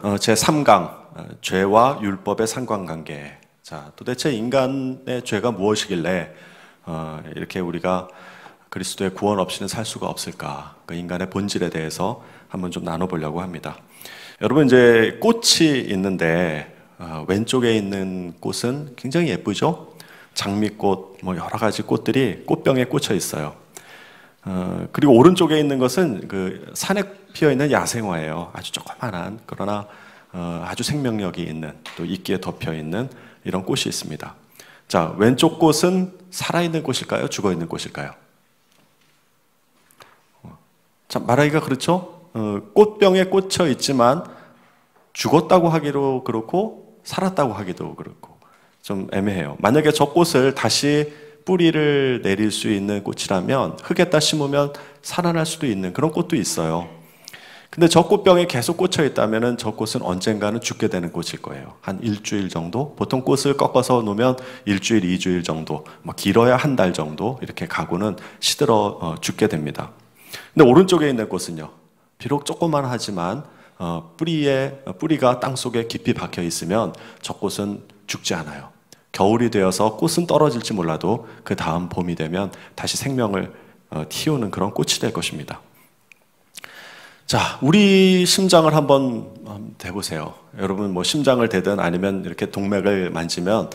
제3강 죄와 율법의 상관관계. 자, 도대체 인간의 죄가 무엇이길래 이렇게 우리가 그리스도의 구원 없이는 살 수가 없을까? 그 인간의 본질에 대해서 한번 좀 나눠보려고 합니다. 여러분, 이제 꽃이 있는데 왼쪽에 있는 꽃은 굉장히 예쁘죠? 장미꽃, 뭐 여러 가지 꽃들이 꽃병에 꽂혀 있어요. 그리고 오른쪽에 있는 것은 그 산에 피어 있는 야생화예요. 아주 조그만한, 그러나 아주 생명력이 있는, 또 이끼에 덮여 있는 이런 꽃이 있습니다. 자, 왼쪽 꽃은 살아있는 꽃일까요? 죽어있는 꽃일까요? 참 말하기가 그렇죠? 꽃병에 꽂혀 있지만 죽었다고 하기도 그렇고 살았다고 하기도 그렇고 좀 애매해요. 만약에 저 꽃을 다시 뿌리를 내릴 수 있는 꽃이라면 흙에다 심으면 살아날 수도 있는 그런 꽃도 있어요. 근데 저 꽃병에 계속 꽂혀 있다면 저 꽃은 언젠가는 죽게 되는 꽃일 거예요. 한 일주일 정도? 보통 꽃을 꺾어서 놓으면 일주일, 2주일 정도, 뭐 길어야 한 달 정도 이렇게 가구는 시들어 죽게 됩니다. 근데 오른쪽에 있는 꽃은요, 비록 조그만하지만 뿌리가 땅속에 깊이 박혀 있으면 저 꽃은 죽지 않아요. 겨울이 되어서 꽃은 떨어질지 몰라도 그 다음 봄이 되면 다시 생명을 틔우는 그런 꽃이 될 것입니다. 자, 우리 심장을 한번 대보세요. 여러분, 뭐 심장을 대든 아니면 이렇게 동맥을 만지면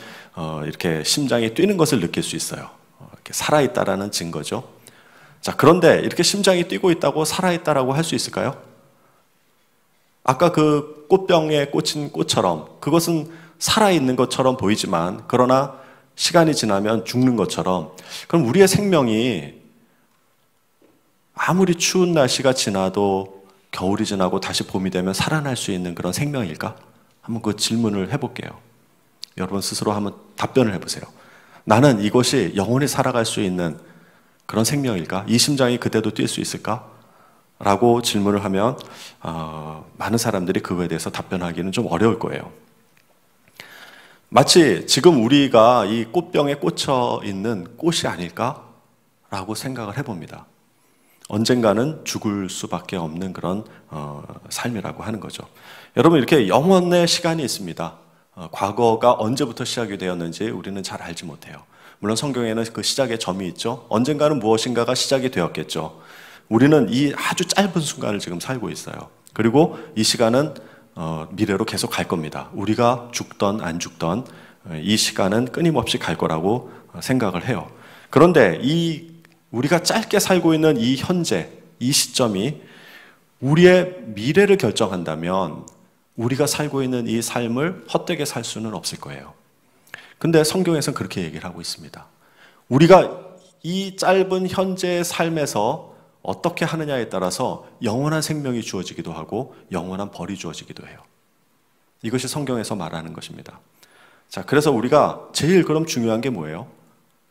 이렇게 심장이 뛰는 것을 느낄 수 있어요. 이렇게 살아있다라는 증거죠. 자, 그런데 이렇게 심장이 뛰고 있다고 살아있다라고 할 수 있을까요? 아까 그 꽃병에 꽂힌 꽃처럼 그것은 살아있는 것처럼 보이지만, 그러나 시간이 지나면 죽는 것처럼, 그럼 우리의 생명이 아무리 추운 날씨가 지나도 겨울이 지나고 다시 봄이 되면 살아날 수 있는 그런 생명일까? 한번 그 질문을 해볼게요. 여러분 스스로 한번 답변을 해보세요. 나는 이것이 영원히 살아갈 수 있는 그런 생명일까? 이 심장이 그때도 뛸 수 있을까? 라고 질문을 하면 많은 사람들이 그거에 대해서 답변하기는 좀 어려울 거예요. 마치 지금 우리가 이 꽃병에 꽂혀 있는 꽃이 아닐까라고 생각을 해봅니다. 언젠가는 죽을 수밖에 없는 그런 삶이라고 하는 거죠. 여러분, 이렇게 영원의 시간이 있습니다. 과거가 언제부터 시작이 되었는지 우리는 잘 알지 못해요. 물론 성경에는 그 시작의 점이 있죠. 언젠가는 무엇인가가 시작이 되었겠죠. 우리는 이 아주 짧은 순간을 지금 살고 있어요. 그리고 이 시간은 미래로 계속 갈 겁니다. 우리가 죽던 안 죽던 이 시간은 끊임없이 갈 거라고 생각을 해요. 그런데 우리가 짧게 살고 있는 이 현재, 이 시점이 우리의 미래를 결정한다면 우리가 살고 있는 이 삶을 헛되게 살 수는 없을 거예요. 근데 성경에서는 그렇게 얘기를 하고 있습니다. 우리가 이 짧은 현재의 삶에서 어떻게 하느냐에 따라서 영원한 생명이 주어지기도 하고 영원한 벌이 주어지기도 해요. 이것이 성경에서 말하는 것입니다. 자, 그래서 우리가 제일 그럼 중요한 게 뭐예요?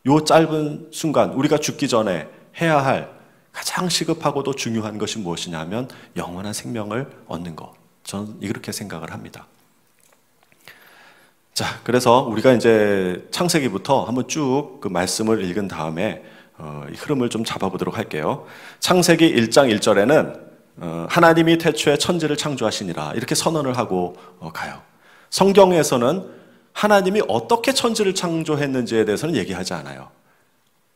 요 짧은 순간 우리가 죽기 전에 해야 할 가장 시급하고도 중요한 것이 무엇이냐 하면 영원한 생명을 얻는 것. 저는 이렇게 생각을 합니다. 자, 그래서 우리가 이제 창세기부터 한번 쭉 그 말씀을 읽은 다음에 이 흐름을 좀 잡아보도록 할게요. 창세기 1장 1절에는 하나님이 태초에 천지를 창조하시니라 이렇게 선언을 하고 가요. 성경에서는 하나님이 어떻게 천지를 창조했는지에 대해서는 얘기하지 않아요.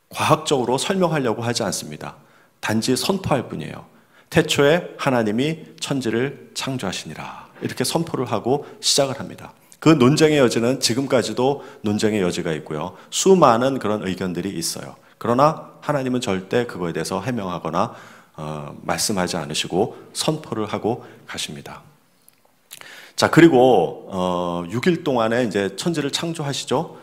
과학적으로 설명하려고 하지 않습니다. 단지 선포할 뿐이에요. 태초에 하나님이 천지를 창조하시니라 이렇게 선포를 하고 시작을 합니다. 그 논쟁의 여지는 지금까지도 논쟁의 여지가 있고요. 수많은 그런 의견들이 있어요. 그러나 하나님은 절대 그거에 대해서 해명하거나 말씀하지 않으시고 선포를 하고 가십니다. 자, 그리고 6일 동안에 이제 천지를 창조하시죠.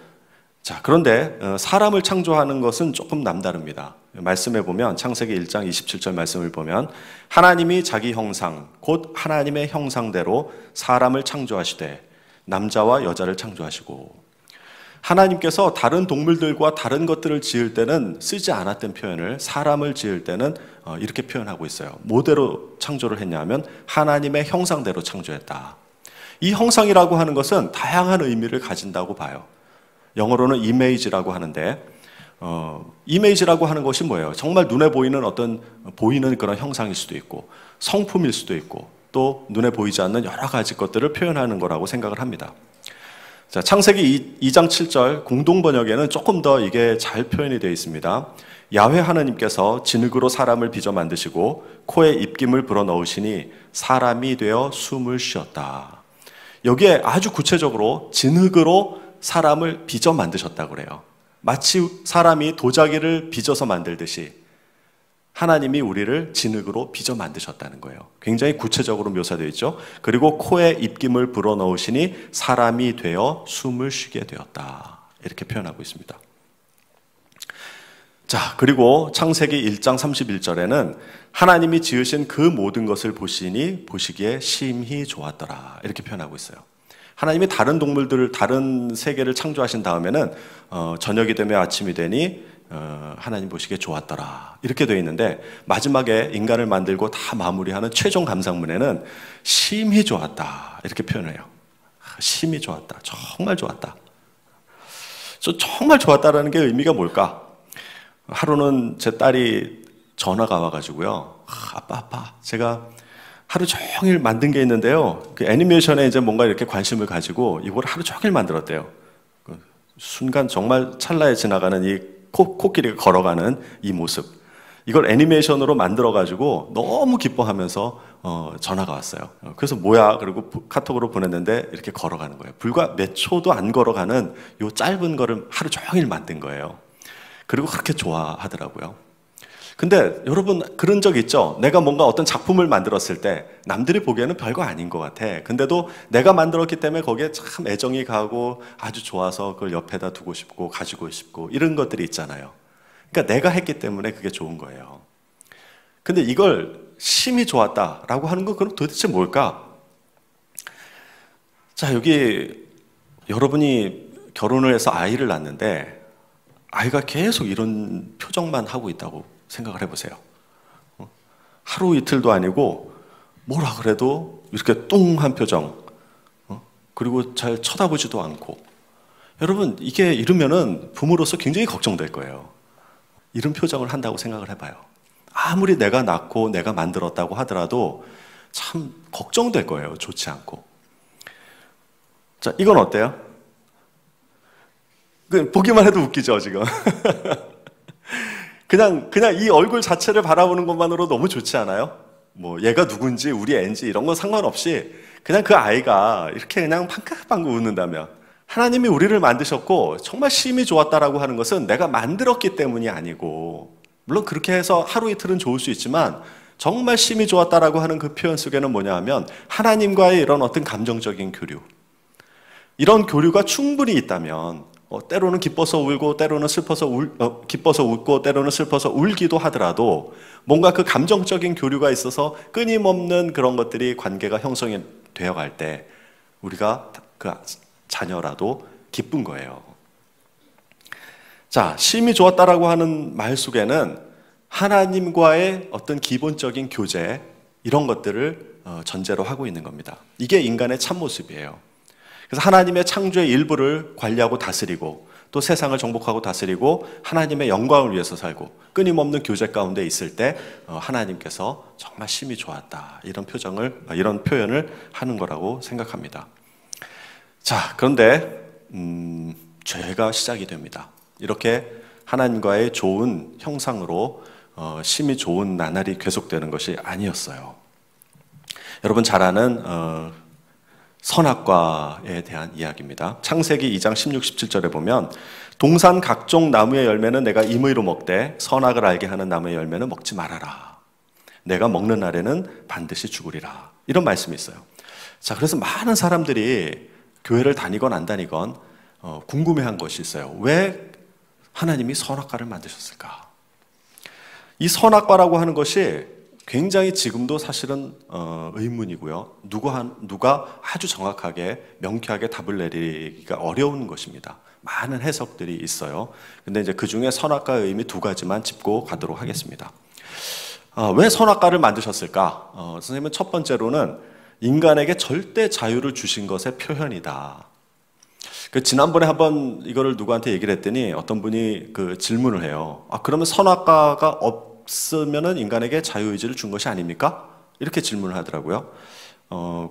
자, 그런데 사람을 창조하는 것은 조금 남다릅니다. 말씀에 보면 창세기 1장 27절 말씀을 보면 하나님이 자기 형상 곧 하나님의 형상대로 사람을 창조하시되 남자와 여자를 창조하시고, 하나님께서 다른 동물들과 다른 것들을 지을 때는 쓰지 않았던 표현을 사람을 지을 때는 이렇게 표현하고 있어요. 뭐대로 창조를 했냐면 하나님의 형상대로 창조했다. 이 형상이라고 하는 것은 다양한 의미를 가진다고 봐요. 영어로는 image라고 하는데 image라고 하는 것이 뭐예요? 정말 눈에 보이는 어떤 보이는 그런 형상일 수도 있고 성품일 수도 있고 또 눈에 보이지 않는 여러 가지 것들을 표현하는 거라고 생각을 합니다. 자, 창세기 2장 7절 공동 번역에는 조금 더 이게 잘 표현이 되어 있습니다. 야훼 하나님께서 진흙으로 사람을 빚어 만드시고 코에 입김을 불어넣으시니 사람이 되어 숨을 쉬었다. 여기에 아주 구체적으로 진흙으로 사람을 빚어 만드셨다고 그래요. 마치 사람이 도자기를 빚어서 만들듯이 하나님이 우리를 진흙으로 빚어 만드셨다는 거예요. 굉장히 구체적으로 묘사되어 있죠. 그리고 코에 입김을 불어넣으시니 사람이 되어 숨을 쉬게 되었다. 이렇게 표현하고 있습니다. 자, 그리고 창세기 1장 31절에는 하나님이 지으신 그 모든 것을 보시니 보시기에 심히 좋았더라. 이렇게 표현하고 있어요. 하나님이 다른 동물들, 다른 세계를 창조하신 다음에는 저녁이 되며 아침이 되니 하나님 보시기에 좋았더라. 이렇게 되어 있는데 마지막에 인간을 만들고 다 마무리하는 최종 감상문에는 심히 좋았다. 이렇게 표현을 해요. 심히 좋았다. 정말 좋았다. 정말 좋았다라는 게 의미가 뭘까? 하루는 제 딸이 전화가 와가지고요. 아빠, 제가 하루 종일 만든 게 있는데요. 그 애니메이션에 이제 뭔가 이렇게 관심을 가지고 이걸 하루 종일 만들었대요. 순간 정말 찰나에 지나가는 이 코끼리가 걸어가는 이 모습. 이걸 애니메이션으로 만들어가지고 너무 기뻐하면서 전화가 왔어요. 그래서 뭐야? 그리고 카톡으로 보냈는데 이렇게 걸어가는 거예요. 불과 몇 초도 안 걸어가는 요 짧은 거를 하루 종일 만든 거예요. 그리고 그렇게 좋아하더라고요. 근데 여러분 그런 적 있죠? 내가 뭔가 어떤 작품을 만들었을 때 남들이 보기에는 별거 아닌 것 같아. 근데도 내가 만들었기 때문에 거기에 참 애정이 가고 아주 좋아서 그걸 옆에다 두고 싶고 가지고 싶고 이런 것들이 있잖아요. 그러니까 내가 했기 때문에 그게 좋은 거예요. 근데 이걸 심히 좋았다라고 하는 건 그럼 도대체 뭘까? 자, 여기 여러분이 결혼을 해서 아이를 낳는데 아이가 계속 이런 표정만 하고 있다고 생각을 해보세요. 하루 이틀도 아니고 뭐라 그래도 이렇게 뚱한 표정, 그리고 잘 쳐다보지도 않고. 여러분 이게 이러면은 부모로서 굉장히 걱정될 거예요. 이런 표정을 한다고 생각을 해봐요. 아무리 내가 낳고 내가 만들었다고 하더라도 참 걱정될 거예요. 좋지 않고. 자, 이건 어때요? 보기만 해도 웃기죠, 지금. 그냥 이 얼굴 자체를 바라보는 것만으로 너무 좋지 않아요? 뭐, 얘가 누군지, 우리 애인지 이런 건 상관없이 그냥 그 아이가 이렇게 그냥 방긋방긋 웃는다면 하나님이 우리를 만드셨고 정말 심히 좋았다라고 하는 것은 내가 만들었기 때문이 아니고, 물론 그렇게 해서 하루 이틀은 좋을 수 있지만 정말 심히 좋았다라고 하는 그 표현 속에는 뭐냐 하면 하나님과의 이런 어떤 감정적인 교류, 이런 교류가 충분히 있다면 때로는 기뻐서 울고 때로는 기뻐서 웃고 때로는 슬퍼서 울기도 하더라도 뭔가 그 감정적인 교류가 있어서 끊임없는 그런 것들이 관계가 형성이 되어갈 때 우리가 그 자녀라도 기쁜 거예요. 자, 심히 좋았다라고 하는 말 속에는 하나님과의 어떤 기본적인 교제, 이런 것들을 전제로 하고 있는 겁니다. 이게 인간의 참모습이에요. 그래서 하나님의 창조의 일부를 관리하고 다스리고 또 세상을 정복하고 다스리고 하나님의 영광을 위해서 살고 끊임없는 교제 가운데 있을 때 하나님께서 정말 심히 좋았다, 이런 표현을 하는 거라고 생각합니다. 자, 그런데 죄가 시작이 됩니다. 이렇게 하나님과의 좋은 형상으로 심히 좋은 나날이 계속되는 것이 아니었어요. 여러분 잘 아는 선악과에 대한 이야기입니다. 창세기 2장 16, 17절에 보면 동산 각종 나무의 열매는 내가 임의로 먹되 선악을 알게 하는 나무의 열매는 먹지 말아라. 내가 먹는 날에는 반드시 죽으리라. 이런 말씀이 있어요. 자, 그래서 많은 사람들이 교회를 다니건 안 다니건 궁금해한 것이 있어요. 왜 하나님이 선악과를 만드셨을까? 이 선악과라고 하는 것이 굉장히 지금도 사실은 의문이고요. 누가 아주 정확하게 명쾌하게 답을 내리기가 어려운 것입니다. 많은 해석들이 있어요. 근데 이제 그 중에 선악과의 의미 두 가지만 짚고 가도록 하겠습니다. 왜 선악과를 만드셨을까? 선생님은 첫 번째로는 인간에게 절대 자유를 주신 것의 표현이다. 지난번에 한번 이거를 누구한테 얘기를 했더니 어떤 분이 그 질문을 해요. 그러면 선악과가 없으면은 인간에게 자유의지를 준 것이 아닙니까? 이렇게 질문을 하더라고요.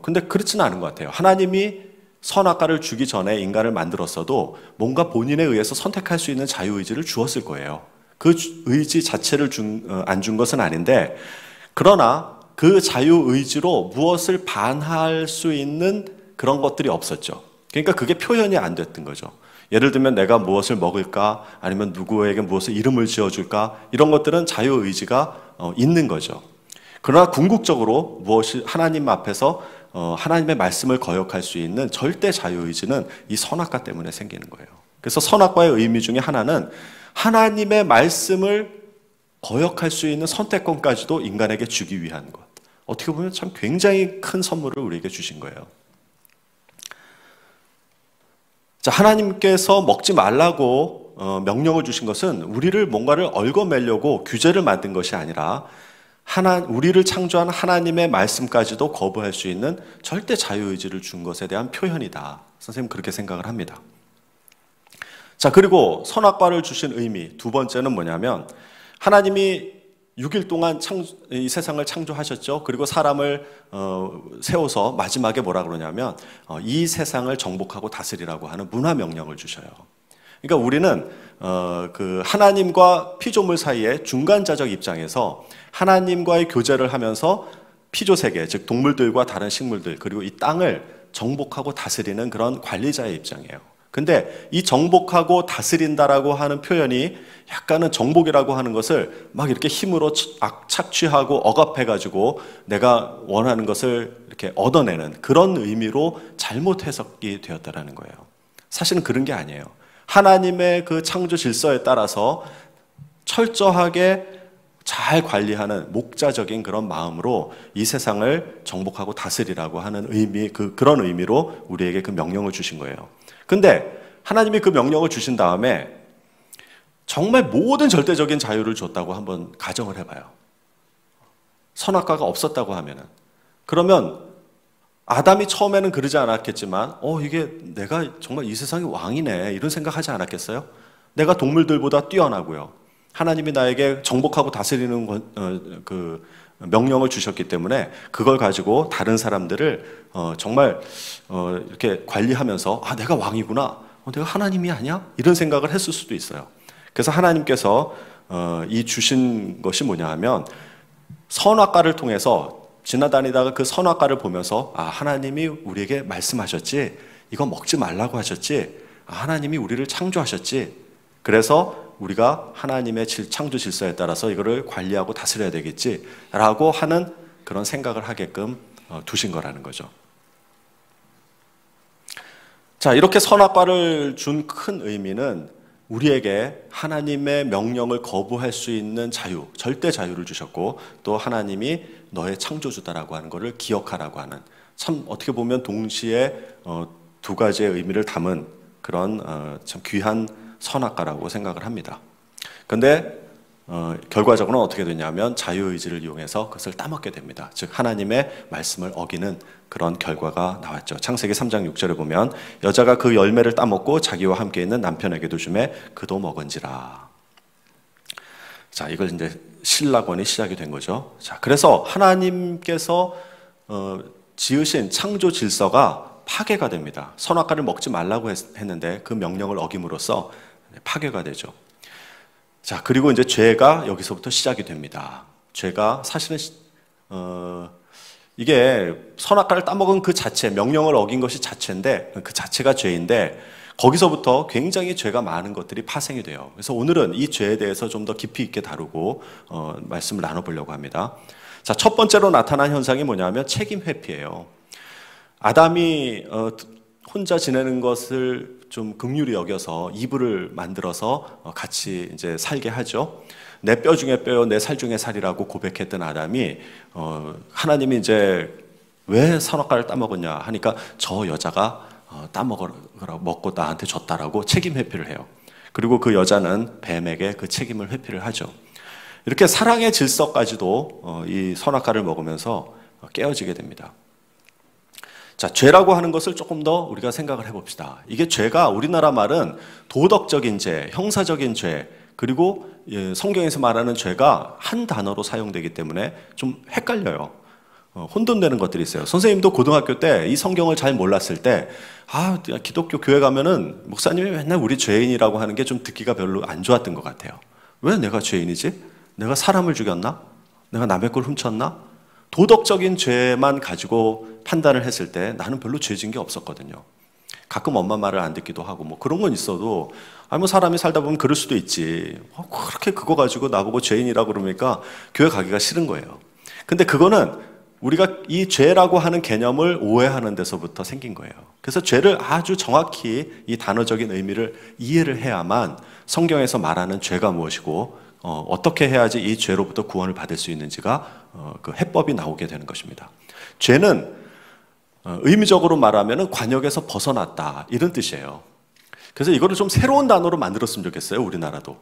근데 그렇지는 않은 것 같아요. 하나님이 선악과를 주기 전에 인간을 만들었어도 뭔가 본인에 의해서 선택할 수 있는 자유의지를 주었을 거예요. 그 의지 자체를 안 준 것은 아닌데, 그러나 그 자유의지로 무엇을 반할 수 있는 그런 것들이 없었죠. 그러니까 그게 표현이 안 됐던 거죠. 예를 들면 내가 무엇을 먹을까, 아니면 누구에게 무엇을 이름을 지어줄까, 이런 것들은 자유의지가 있는 거죠. 그러나 궁극적으로 무엇이 하나님 앞에서 하나님의 말씀을 거역할 수 있는 절대 자유의지는 이 선악과 때문에 생기는 거예요. 그래서 선악과의 의미 중에 하나는 하나님의 말씀을 거역할 수 있는 선택권까지도 인간에게 주기 위한 것. 어떻게 보면 참 굉장히 큰 선물을 우리에게 주신 거예요. 자, 하나님께서 먹지 말라고 명령을 주신 것은 우리를 뭔가를 얽어매려고 규제를 만든 것이 아니라 우리를 창조한 하나님의 말씀까지도 거부할 수 있는 절대 자유의지를 준 것에 대한 표현이다. 선생님 그렇게 생각을 합니다. 자, 그리고 선악과를 주신 의미 두 번째는 뭐냐면, 하나님이 6일 동안 이 세상을 창조하셨죠. 그리고 사람을 세워서 마지막에 뭐라 그러냐면 이 세상을 정복하고 다스리라고 하는 문화 명령을 주셔요. 그러니까 우리는 그 하나님과 피조물 사이의 중간자적 입장에서 하나님과의 교제를 하면서 피조세계, 즉 동물들과 다른 식물들, 그리고 이 땅을 정복하고 다스리는 그런 관리자의 입장이에요. 근데 이 정복하고 다스린다라고 하는 표현이 약간은 정복이라고 하는 것을 막 이렇게 힘으로 착취하고 억압해가지고 내가 원하는 것을 이렇게 얻어내는 그런 의미로 잘못 해석이 되었다라는 거예요. 사실은 그런 게 아니에요. 하나님의 그 창조 질서에 따라서 철저하게 잘 관리하는 목자적인 그런 마음으로 이 세상을 정복하고 다스리라고 하는 의미, 그런 의미로 우리에게 그 명령을 주신 거예요. 근데 하나님이 그 명령을 주신 다음에 정말 모든 절대적인 자유를 줬다고 한번 가정을 해봐요. 선악과가 없었다고 하면은. 그러면 아담이 처음에는 그러지 않았겠지만 이게 내가 정말 이 세상의 왕이네 이런 생각하지 않았겠어요? 내가 동물들보다 뛰어나고요. 하나님이 나에게 정복하고 다스리는 그 명령을 주셨기 때문에 그걸 가지고 다른 사람들을 정말 이렇게 관리하면서 내가 왕이구나, 내가 하나님이 아니야? 이런 생각을 했을 수도 있어요. 그래서 하나님께서 이 주신 것이 뭐냐 하면 선악과를 통해서 지나다니다가 그 선악과를 보면서 하나님이 우리에게 말씀하셨지, 이거 먹지 말라고 하셨지, 하나님이 우리를 창조하셨지, 그래서 우리가 하나님의 창조 질서에 따라서 이거를 관리하고 다스려야 되겠지라고 하는 그런 생각을 하게끔 두신 거라는 거죠. 자, 이렇게 선악과를 준 큰 의미는 우리에게 하나님의 명령을 거부할 수 있는 자유, 절대 자유를 주셨고, 또 하나님이 너의 창조주다라고 하는 것을 기억하라고 하는, 참 어떻게 보면 동시에 두 가지의 의미를 담은 그런 참 귀한 선악과라고 생각을 합니다. 그런데 결과적으로는 어떻게 되냐면 자유의지를 이용해서 그것을 따먹게 됩니다. 즉 하나님의 말씀을 어기는 그런 결과가 나왔죠. 창세기 3장 6절에 보면 여자가 그 열매를 따먹고 자기와 함께 있는 남편에게도 주매 그도 먹은지라. 자, 이걸 이제 신라권이 시작이 된 거죠. 자, 그래서 하나님께서 지으신 창조 질서가 파괴가 됩니다. 선악과를 먹지 말라고 했는데 그 명령을 어김으로써 파괴가 되죠. 자, 그리고 이제 죄가 여기서부터 시작이 됩니다. 죄가 사실은 이게 선악과를 따먹은 그 자체, 명령을 어긴 것이 자체인데, 그 자체가 죄인데 거기서부터 굉장히 죄가 많은 것들이 파생이 돼요. 그래서 오늘은 이 죄에 대해서 좀 더 깊이 있게 다루고 말씀을 나눠보려고 합니다. 자, 첫 번째로 나타난 현상이 뭐냐면 책임 회피예요. 아담이 혼자 지내는 것을 좀 긍휼히 여겨서 이불을 만들어서 같이 이제 살게 하죠. 내 뼈 중에 뼈요, 내 살 중에 살이라고 고백했던 아담이 하나님이 이제 왜 선악과를 따먹었냐 하니까 저 여자가 먹고 나한테 줬다라고 책임 회피를 해요. 그리고 그 여자는 뱀에게 그 책임을 회피를 하죠. 이렇게 사랑의 질서까지도 이 선악과를 먹으면서 깨어지게 됩니다. 자, 죄라고 하는 것을 조금 더 우리가 생각을 해봅시다. 이게 죄가 우리나라 말은 도덕적인 죄, 형사적인 죄, 그리고 성경에서 말하는 죄가 한 단어로 사용되기 때문에 좀 헷갈려요. 혼돈되는 것들이 있어요. 선생님도 고등학교 때 이 성경을 잘 몰랐을 때, 기독교 교회 가면은 목사님이 맨날 우리 죄인이라고 하는 게 좀 듣기가 별로 안 좋았던 것 같아요. 왜 내가 죄인이지? 내가 사람을 죽였나? 내가 남의 걸 훔쳤나? 도덕적인 죄만 가지고 판단을 했을 때 나는 별로 죄진 게 없었거든요. 가끔 엄마 말을 안 듣기도 하고 뭐 그런 건 있어도 뭐 사람이 살다 보면 그럴 수도 있지. 그렇게 그거 가지고 나보고 죄인이라고 그러니까 교회 가기가 싫은 거예요. 근데 그거는 우리가 이 죄라고 하는 개념을 오해하는 데서부터 생긴 거예요. 그래서 죄를 아주 정확히 이 단어적인 의미를 이해를 해야만 성경에서 말하는 죄가 무엇이고 어떻게 해야지 이 죄로부터 구원을 받을 수 있는지가 그 해법이 나오게 되는 것입니다. 죄는 의미적으로 말하면 관역에서 벗어났다 이런 뜻이에요. 그래서 이거를 좀 새로운 단어로 만들었으면 좋겠어요. 우리나라도.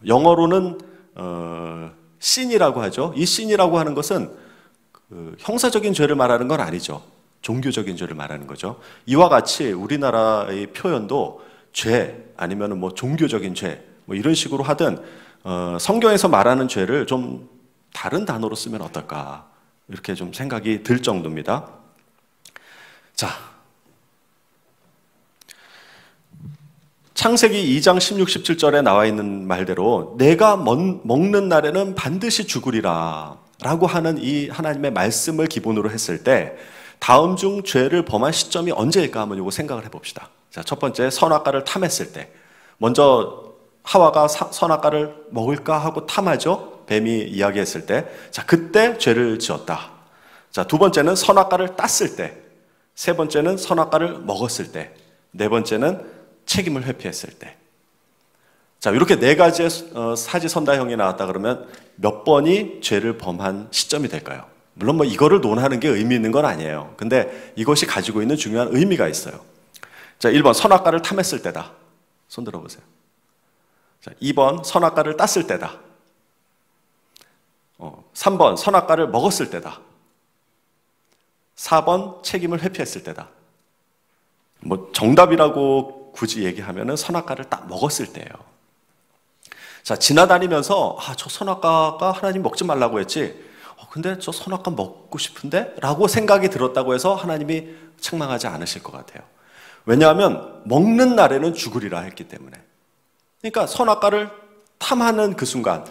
영어로는 sin이라고 하죠. 이 sin이라고 하는 것은 형사적인 죄를 말하는 건 아니죠. 종교적인 죄를 말하는 거죠. 이와 같이 우리나라의 표현도 죄 아니면 뭐 종교적인 죄 뭐 이런 식으로 하든 성경에서 말하는 죄를 좀 다른 단어로 쓰면 어떨까 이렇게 좀 생각이 들 정도입니다. 자, 창세기 2장 16, 17절에 나와 있는 말대로 내가 먹는 날에는 반드시 죽으리라 라고 하는 이 하나님의 말씀을 기본으로 했을 때 다음 중 죄를 범한 시점이 언제일까 한번 이거 생각을 해봅시다. 자, 첫 번째 선악과를 탐했을 때 먼저 하와가 선악과를 먹을까 하고 탐하죠. 뱀이 이야기했을 때 자, 그때 죄를 지었다. 자, 두 번째는 선악과를 땄을 때, 세 번째는 선악과를 먹었을 때, 네 번째는 책임을 회피했을 때. 자, 이렇게 네 가지의 사지선다형이 나왔다 그러면 몇 번이 죄를 범한 시점이 될까요? 물론 뭐 이거를 논하는 게 의미 있는 건 아니에요. 근데 이것이 가지고 있는 중요한 의미가 있어요. 자, 1번 선악과를 탐했을 때다. 손 들어보세요. 자, 2번 선악과를 땄을 때다. 3번 선악과를 먹었을 때다. 4번 책임을 회피했을 때다. 뭐 정답이라고 굳이 얘기하면은 선악과를 딱 먹었을 때예요. 자, 지나다니면서 저 선악과가 하나님 먹지 말라고 했지. 근데 저 선악과 먹고 싶은데? 라고 생각이 들었다고 해서 하나님이 책망하지 않으실 것 같아요. 왜냐하면 먹는 날에는 죽으리라 했기 때문에. 그러니까 선악과를 탐하는 그 순간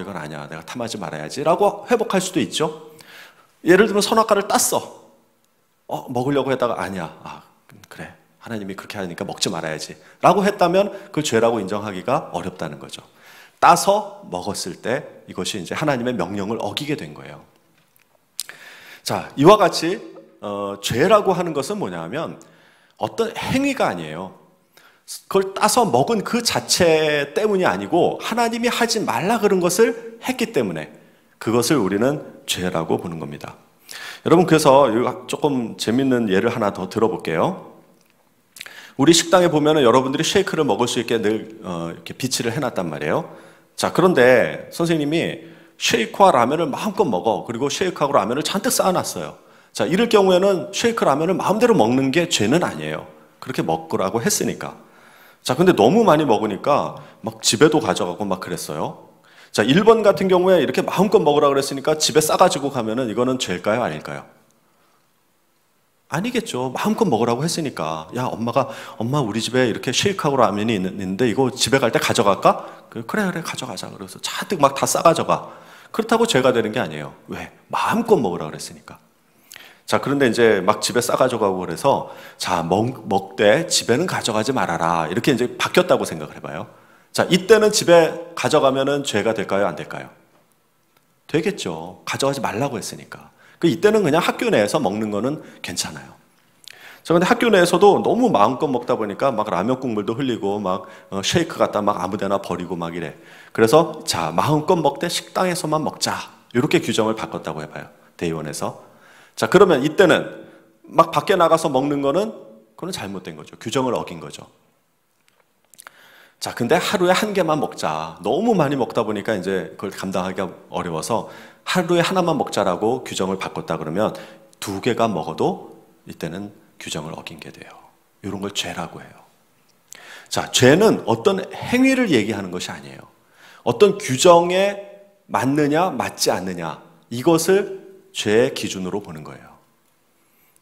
이건 아니야. 내가 탐하지 말아야지 라고 회복할 수도 있죠. 예를 들면 선악과를 땄어. 먹으려고 했다가 아니야. 그래. 하나님이 그렇게 하니까 먹지 말아야지 라고 했다면 그 죄라고 인정하기가 어렵다는 거죠. 따서 먹었을 때 이것이 이제 하나님의 명령을 어기게 된 거예요. 자, 이와 같이 죄라고 하는 것은 뭐냐 하면 어떤 행위가 아니에요. 그걸 따서 먹은 그 자체 때문이 아니고 하나님이 하지 말라 그런 것을 했기 때문에 그것을 우리는 죄라고 보는 겁니다. 여러분, 그래서 조금 재밌는 예를 하나 더 들어볼게요. 우리 식당에 보면은 여러분들이 쉐이크를 먹을 수 있게 늘 이렇게 비치를 해놨단 말이에요. 자, 그런데 선생님이 쉐이크와 라면을 마음껏 먹어. 그리고 쉐이크하고 라면을 잔뜩 쌓아놨어요. 자, 이럴 경우에는 쉐이크 라면을 마음대로 먹는 게 죄는 아니에요. 그렇게 먹으라고 했으니까. 자, 근데 너무 많이 먹으니까 막 집에도 가져가고 막 그랬어요. 자, 1번 같은 경우에 이렇게 마음껏 먹으라 그랬으니까 집에 싸가지고 가면은 이거는 죄일까요? 아닐까요? 아니겠죠. 마음껏 먹으라고 했으니까. 야, 엄마 우리 집에 이렇게 쉐이크하고 라면이 있는데 이거 집에 갈 때 가져갈까? 그래 가져가자. 그래서 잔뜩 막 다 싸가져가. 그렇다고 죄가 되는 게 아니에요. 왜? 마음껏 먹으라 그랬으니까. 자, 그런데 이제 막 집에 싸가져가고 그래서 자, 먹되 집에는 가져가지 말아라. 이렇게 이제 바뀌었다고 생각을 해봐요. 자, 이때는 집에 가져가면은 죄가 될까요? 안 될까요? 되겠죠. 가져가지 말라고 했으니까. 이때는 그냥 학교 내에서 먹는 거는 괜찮아요. 자, 근데 학교 내에서도 너무 마음껏 먹다 보니까 막 라면 국물도 흘리고 막 쉐이크 갖다 막 아무데나 버리고 막 이래. 그래서 자, 마음껏 먹되 식당에서만 먹자. 이렇게 규정을 바꿨다고 해봐요. 대의원에서. 자, 그러면 이때는 막 밖에 나가서 먹는 거는 그건 잘못된 거죠. 규정을 어긴 거죠. 자, 근데 하루에 한 개만 먹자. 너무 많이 먹다 보니까 이제 그걸 감당하기가 어려워서 하루에 하나만 먹자라고 규정을 바꿨다 그러면 2개가 먹어도 이때는 규정을 어긴 게 돼요. 이런 걸 죄라고 해요. 자, 죄는 어떤 행위를 얘기하는 것이 아니에요. 어떤 규정에 맞느냐 맞지 않느냐 이것을 죄의 기준으로 보는 거예요.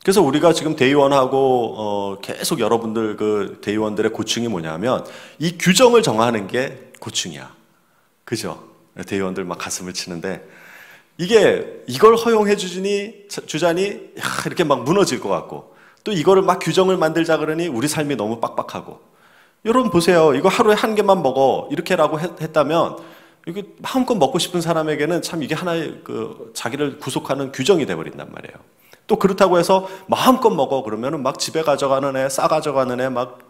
그래서 우리가 지금 대의원하고 계속 여러분들 그 대의원들의 고충이 뭐냐면 이 규정을 정하는 게 고충이야. 그죠? 대의원들 막 가슴을 치는데 이걸 허용해 주자니 이렇게 막 무너질 것 같고 또 이거를 막 규정을 만들자 그러니 우리 삶이 너무 빡빡하고 여러분 보세요. 이거 하루에 한 개만 먹어 이렇게라고 했다면 이게 마음껏 먹고 싶은 사람에게는 참 이게 하나의 그 자기를 구속하는 규정이 돼버린단 말이에요. 또 그렇다고 해서 마음껏 먹어 그러면은 막 집에 가져가는 애, 싸 가져가는 애, 막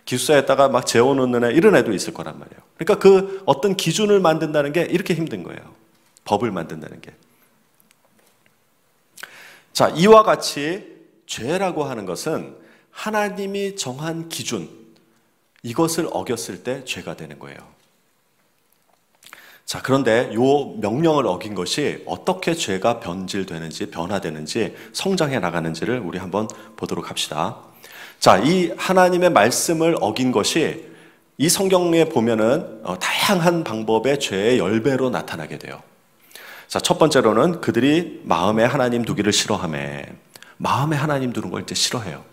기숙사에다가 막 재워놓는 애 이런 애도 있을 거란 말이에요. 그러니까 그 어떤 기준을 만든다는 게 이렇게 힘든 거예요. 법을 만든다는 게. 자, 이와 같이 죄라고 하는 것은 하나님이 정한 기준, 이것을 어겼을 때 죄가 되는 거예요. 자, 그런데 요 명령을 어긴 것이 어떻게 죄가 변질되는지, 변화되는지, 성장해 나가는지를 우리 한번 보도록 합시다. 자, 이 하나님의 말씀을 어긴 것이 이 성경에 보면은 다양한 방법의 죄의 10배로 나타나게 돼요. 자, 첫 번째로는 그들이 마음에 하나님 두기를 싫어하며, 마음에 하나님 두는 걸 이제 싫어해요.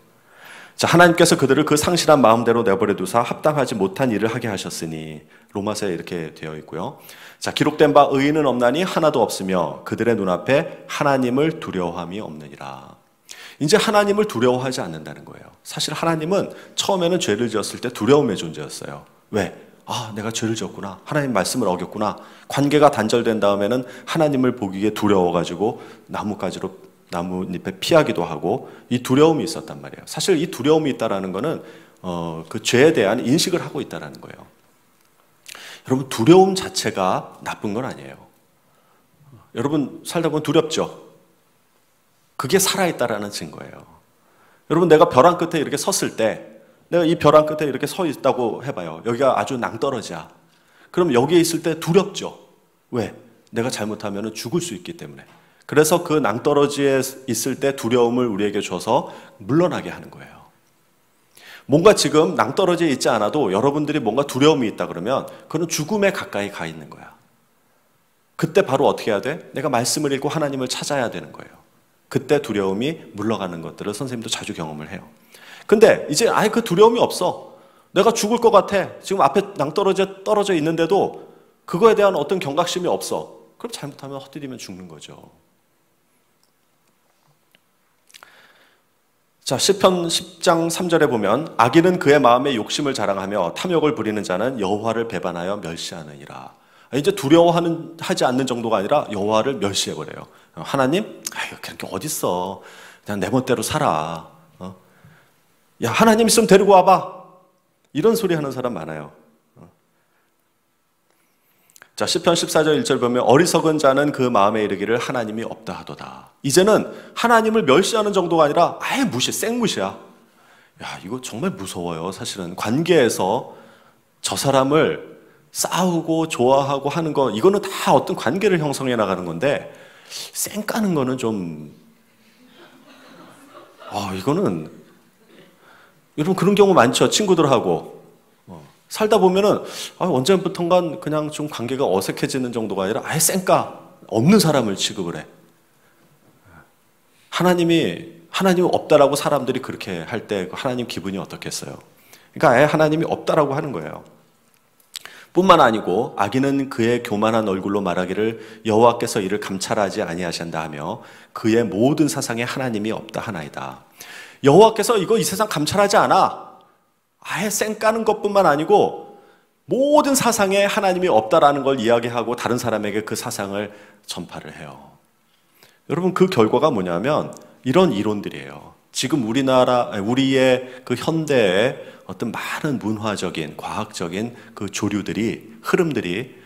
자, 하나님께서 그들을 그 상실한 마음대로 내버려 두사 합당하지 못한 일을 하게 하셨으니, 로마서에 이렇게 되어 있고요. 자, 기록된 바 의인은 없나니 하나도 없으며 그들의 눈앞에 하나님을 두려워함이 없느니라. 이제 하나님을 두려워하지 않는다는 거예요. 사실 하나님은 처음에는 죄를 지었을 때 두려움의 존재였어요. 왜? 아, 내가 죄를 지었구나. 하나님 말씀을 어겼구나. 관계가 단절된 다음에는 하나님을 보기에 두려워가지고 나뭇잎에 피하기도 하고 이 두려움이 있었단 말이에요. 사실 이 두려움이 있다라는 거는 그 죄에 대한 인식을 하고 있다라는 거예요. 여러분, 두려움 자체가 나쁜 건 아니에요. 여러분 살다 보면 두렵죠? 그게 살아있다라는 증거예요. 여러분, 내가 벼랑 끝에 이렇게 섰을 때, 내가 이 벼랑 끝에 이렇게 서 있다고 해봐요. 여기가 아주 낭떠러지야. 그럼 여기에 있을 때 두렵죠? 왜? 내가 잘못하면 죽을 수 있기 때문에. 그래서 그 낭떠러지에 있을 때 두려움을 우리에게 줘서 물러나게 하는 거예요. 뭔가 지금 낭떠러지에 있지 않아도 여러분들이 뭔가 두려움이 있다 그러면 그건 죽음에 가까이 가 있는 거야. 그때 바로 어떻게 해야 돼? 내가 말씀을 읽고 하나님을 찾아야 되는 거예요. 그때 두려움이 물러가는 것들을 선생님도 자주 경험을 해요. 근데 이제 아예 그 두려움이 없어. 내가 죽을 것 같아. 지금 앞에 낭떠러지에 떨어져 있는데도 그거에 대한 어떤 경각심이 없어. 그럼 잘못하면 헛디디면 죽는 거죠. 자, 시편 10장 3절에 보면 악인은 그의 마음에 욕심을 자랑하며 탐욕을 부리는 자는 여호와를 배반하여 멸시하느니라. 이제 두려워하지 않는 정도가 아니라 여호와를 멸시해버려요. 하나님? 아유, 그런 게 어딨어. 그냥 내 멋대로 살아. 야, 하나님 있으면 데리고 와봐. 이런 소리 하는 사람 많아요. 자, 시편 14절 1절 보면 어리석은 자는 그 마음에 이르기를 하나님이 없다 하도다. 이제는 하나님을 멸시하는 정도가 아니라 아예 무시, 생무시야. 야, 이거 정말 무서워요. 사실은 관계에서 저 사람을 싸우고 좋아하고 하는 거, 이거는 다 어떤 관계를 형성해 나가는 건데 쌩 까는 거는 좀 이거는 여러분 그런 경우 많죠. 친구들하고 살다 보면은 언제부턴가 그냥 좀 관계가 어색해지는 정도가 아니라 아예 쌩까 없는 사람을 취급을 해. 하나님이 없다라고 사람들이 그렇게 할 때 하나님 기분이 어떻겠어요? 그러니까 아예 하나님이 없다라고 하는 거예요. 뿐만 아니고 악인은 그의 교만한 얼굴로 말하기를 여호와께서 이를 감찰하지 아니하신다 하며 그의 모든 사상에 하나님이 없다 하나이다. 여호와께서 이 세상 감찰하지 않아. 아예 쌩 까는 것뿐만 아니고 모든 사상에 하나님이 없다라는 걸 이야기하고 다른 사람에게 그 사상을 전파를 해요. 여러분, 그 결과가 뭐냐면 이런 이론들이에요. 지금 우리의 그 현대의 어떤 많은 문화적인, 과학적인 그 조류들이, 흐름들이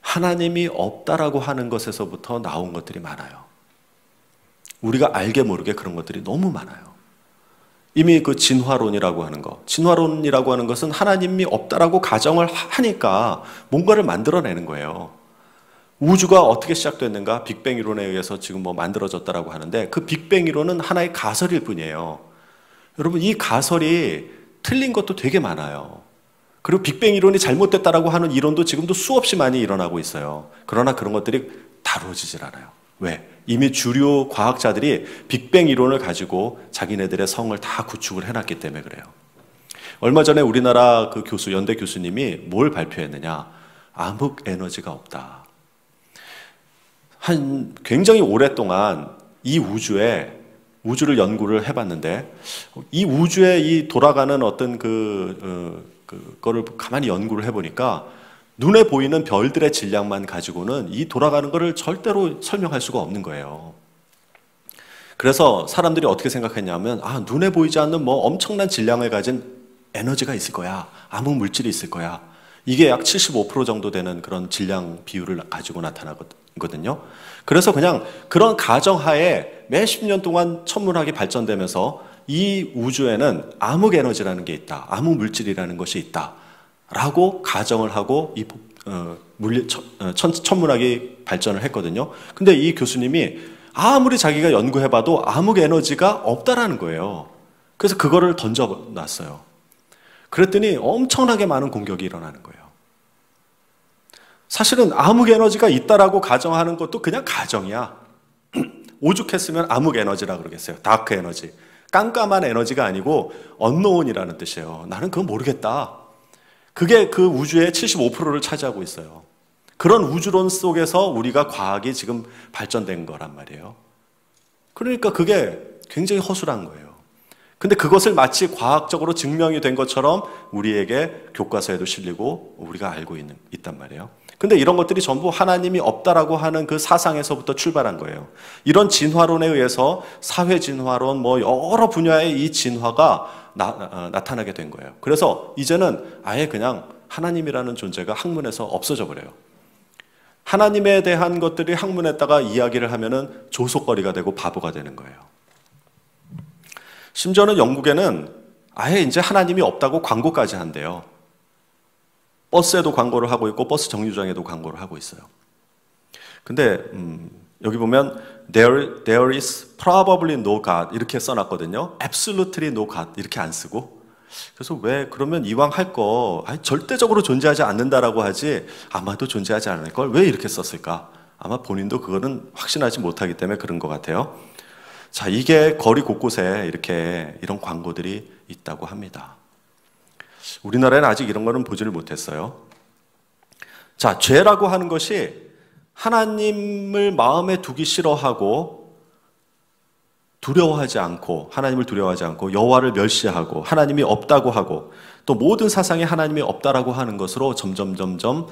하나님이 없다라고 하는 것에서부터 나온 것들이 많아요. 우리가 알게 모르게 그런 것들이 너무 많아요. 이미 그 진화론이라고 하는 거, 진화론이라고 하는 것은 하나님이 없다라고 가정을 하니까 뭔가를 만들어내는 거예요. 우주가 어떻게 시작됐는가? 빅뱅 이론에 의해서 지금 만들어졌다라고 하는데 그 빅뱅 이론은 하나의 가설일 뿐이에요. 여러분, 이 가설이 틀린 것도 되게 많아요. 그리고 빅뱅 이론이 잘못됐다라고 하는 이론도 지금도 수없이 많이 일어나고 있어요. 그러나 그런 것들이 다루어지질 않아요. 왜? 이미 주류 과학자들이 빅뱅 이론을 가지고 자기네들의 성을 다 구축을 해놨기 때문에 그래요. 얼마 전에 우리나라 그 교수, 연대 교수님이 뭘 발표했느냐? 암흑 에너지가 없다. 굉장히 오랫동안 이 우주를 연구를 해봤는데, 이 우주에 이 돌아가는 어떤 그거를 가만히 연구를 해보니까 눈에 보이는 별들의 질량만 가지고는 이 돌아가는 것을 절대로 설명할 수가 없는 거예요. 그래서 사람들이 어떻게 생각했냐면, 눈에 보이지 않는 뭐 엄청난 질량을 가진 에너지가 있을 거야. 암흑 물질이 있을 거야. 이게 약 75% 정도 되는 그런 질량 비율을 가지고 나타나거든요. 그래서 그냥 그런 가정하에 몇십 년 동안 천문학이 발전되면서 이 우주에는 암흑 에너지라는 게 있다. 암흑 물질이라는 것이 있다. 라고 가정을 하고 이 천문학이 발전을 했거든요. 근데 이 교수님이 아무리 자기가 연구해봐도 암흑 에너지가 없다라는 거예요. 그래서 그거를 던져놨어요. 그랬더니 엄청나게 많은 공격이 일어나는 거예요. 사실은 암흑 에너지가 있다라고 가정하는 것도 그냥 가정이야. 오죽했으면 암흑 에너지라 그러겠어요. 다크 에너지. 깜깜한 에너지가 아니고 언노운이라는 뜻이에요. 나는 그건 모르겠다. 그게 그 우주의 75%를 차지하고 있어요. 그런 우주론 속에서 우리가 과학이 지금 발전된 거란 말이에요. 그러니까 그게 굉장히 허술한 거예요. 근데 그것을 마치 과학적으로 증명이 된 것처럼 우리에게 교과서에도 실리고 우리가 알고 있단 말이에요. 근데 이런 것들이 전부 하나님이 없다라고 하는 그 사상에서부터 출발한 거예요. 이런 진화론에 의해서 사회 진화론, 뭐 여러 분야의 이 진화가 나타나게 된 거예요. 그래서 이제는 아예 그냥 하나님이라는 존재가 학문에서 없어져 버려요. 하나님에 대한 것들이 학문에다가 이야기를 하면은 조속거리가 되고 바보가 되는 거예요. 심지어는 영국에는 아예 이제 하나님이 없다고 광고까지 한대요. 버스에도 광고를 하고 있고 버스 정류장에도 광고를 하고 있어요. 근데 여기 보면 there is probably no God 이렇게 써놨거든요. absolutely no God 이렇게 안 쓰고. 그래서 왜 그러면 이왕 할 거 절대적으로 존재하지 않는다라고 하지 아마도 존재하지 않을 걸 왜 이렇게 썼을까? 아마 본인도 그거는 확신하지 못하기 때문에 그런 것 같아요. 자, 이게 거리 곳곳에 이렇게 이런 광고들이 있다고 합니다. 우리나라에는 아직 이런 거는 보지를 못했어요. 자, 죄라고 하는 것이 하나님을 마음에 두기 싫어하고 두려워하지 않고 하나님을 두려워하지 않고 여호와를 멸시하고 하나님이 없다고 하고 또 모든 사상에 하나님이 없다라고 하는 것으로 점점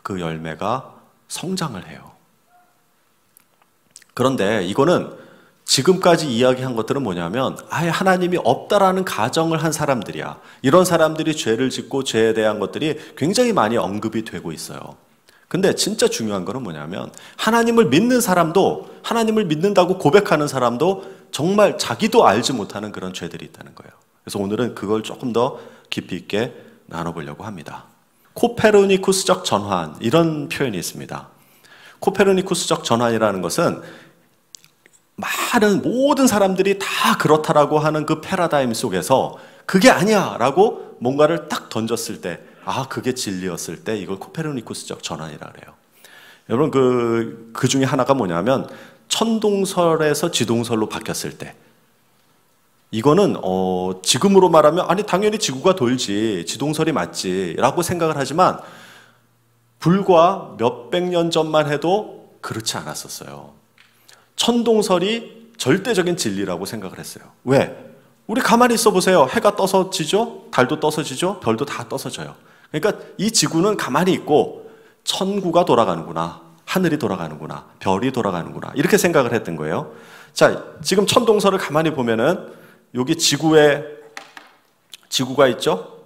그 열매가 성장을 해요. 그런데 이거는 지금까지 이야기한 것들은 뭐냐면 아예 하나님이 없다라는 가정을 한 사람들이야. 이런 사람들이 죄를 짓고 죄에 대한 것들이 굉장히 많이 언급이 되고 있어요. 근데 진짜 중요한 거는 뭐냐면 하나님을 믿는 사람도 하나님을 믿는다고 고백하는 사람도 정말 자기도 알지 못하는 그런 죄들이 있다는 거예요. 그래서 오늘은 그걸 조금 더 깊이 있게 나눠보려고 합니다. 코페르니쿠스적 전환 이런 표현이 있습니다. 코페르니쿠스적 전환이라는 것은 모든 사람들이 다 그렇다라고 하는 그 패러다임 속에서 그게 아니야 라고 뭔가를 딱 던졌을 때 그게 진리였을 때 이걸 코페르니쿠스적 전환이라 그래요. 여러분 그 중에 하나가 뭐냐면 천동설에서 지동설로 바뀌었을 때 이거는 지금으로 말하면 당연히 지구가 돌지 지동설이 맞지 라고 생각을 하지만 불과 몇백 년 전만 해도 그렇지 않았었어요. 천동설이 절대적인 진리라고 생각을 했어요. 왜? 우리 가만히 있어 보세요. 해가 떠서 지죠? 달도 떠서 지죠? 별도 다 떠서 져요. 그러니까 이 지구는 가만히 있고 천구가 돌아가는구나. 하늘이 돌아가는구나. 별이 돌아가는구나. 이렇게 생각을 했던 거예요. 자, 지금 천동설을 가만히 보면은 여기 지구가 있죠?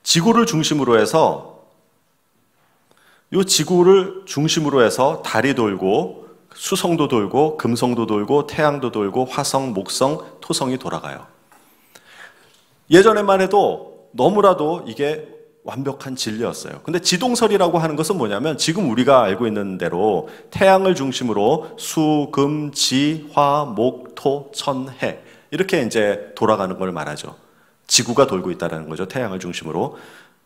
지구를 중심으로 해서 이 지구를 중심으로 해서 달이 돌고 수성도 돌고 금성도 돌고 태양도 돌고 화성, 목성, 토성이 돌아가요. 예전에만 해도 너무나도 이게 완벽한 진리였어요. 근데 지동설이라고 하는 것은 뭐냐면 지금 우리가 알고 있는 대로 태양을 중심으로 수, 금, 지, 화, 목, 토, 천, 해 이렇게 이제 돌아가는 걸 말하죠. 지구가 돌고 있다는 거죠. 태양을 중심으로.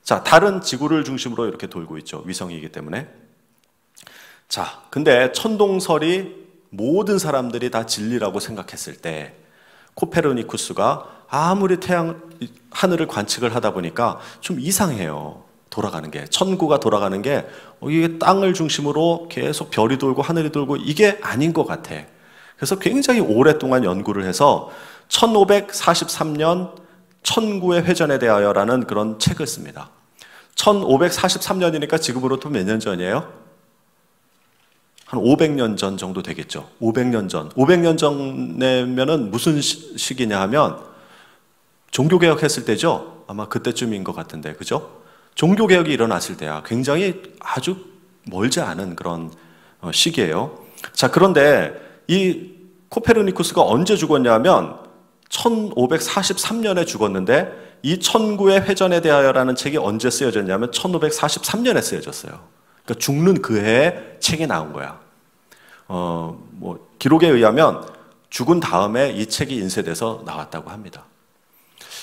자, 달은 지구를 중심으로 이렇게 돌고 있죠. 위성이기 때문에. 자, 근데 천동설이 모든 사람들이 다 진리라고 생각했을 때 코페르니쿠스가 아무리 하늘을 관측을 하다 보니까 좀 이상해요. 돌아가는 게. 천구가 돌아가는 게 이게 땅을 중심으로 계속 별이 돌고 하늘이 돌고 이게 아닌 것 같아. 그래서 굉장히 오랫동안 연구를 해서 1543년 천구의 회전에 대하여라는 그런 책을 씁니다. 1543년이니까 지금으로부터 몇 년 전이에요? 한 500년 전 정도 되겠죠. 500년 전. 500년 전이면은 무슨 시기냐 하면 종교개혁 했을 때죠. 아마 그때쯤인 것 같은데, 그죠? 종교개혁이 일어났을 때야. 굉장히 아주 멀지 않은 그런 시기예요. 자, 그런데 이 코페르니쿠스가 언제 죽었냐면 1543년에 죽었는데 이 천구의 회전에 대하여라는 책이 언제 쓰여졌냐면 1543년에 쓰여졌어요. 그러니까 죽는 그 해에 책이 나온 거야. 기록에 의하면 죽은 다음에 이 책이 인쇄돼서 나왔다고 합니다.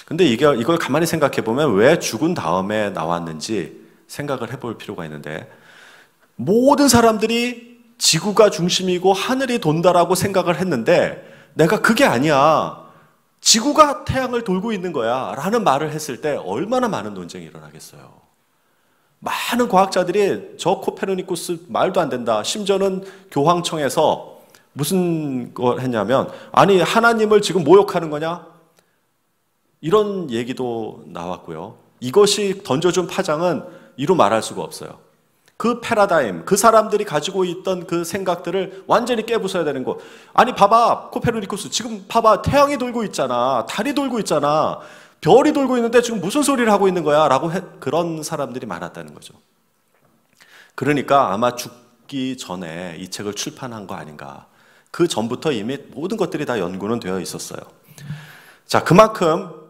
근데 이걸 가만히 생각해 보면 왜 죽은 다음에 나왔는지 생각을 해볼 필요가 있는데, 모든 사람들이 지구가 중심이고 하늘이 돈다라고 생각을 했는데 내가 그게 아니야. 지구가 태양을 돌고 있는 거야 라는 말을 했을 때 얼마나 많은 논쟁이 일어나겠어요. 많은 과학자들이 저 코페르니쿠스 말도 안 된다. 심지어는 교황청에서 무슨 걸 했냐면, 아니 하나님을 지금 모욕하는 거냐? 이런 얘기도 나왔고요. 이것이 던져준 파장은 이루 말할 수가 없어요. 그 패러다임, 그 사람들이 가지고 있던 그 생각들을 완전히 깨부숴야 되는 거. 아니 봐봐, 코페르니쿠스 지금 봐봐, 태양이 돌고 있잖아, 달이 돌고 있잖아, 별이 돌고 있는데 지금 무슨 소리를 하고 있는 거야? 라고 그런 사람들이 많았다는 거죠. 그러니까 아마 죽기 전에 이 책을 출판한 거 아닌가. 그 전부터 이미 모든 것들이 다 연구는 되어 있었어요. 자, 그만큼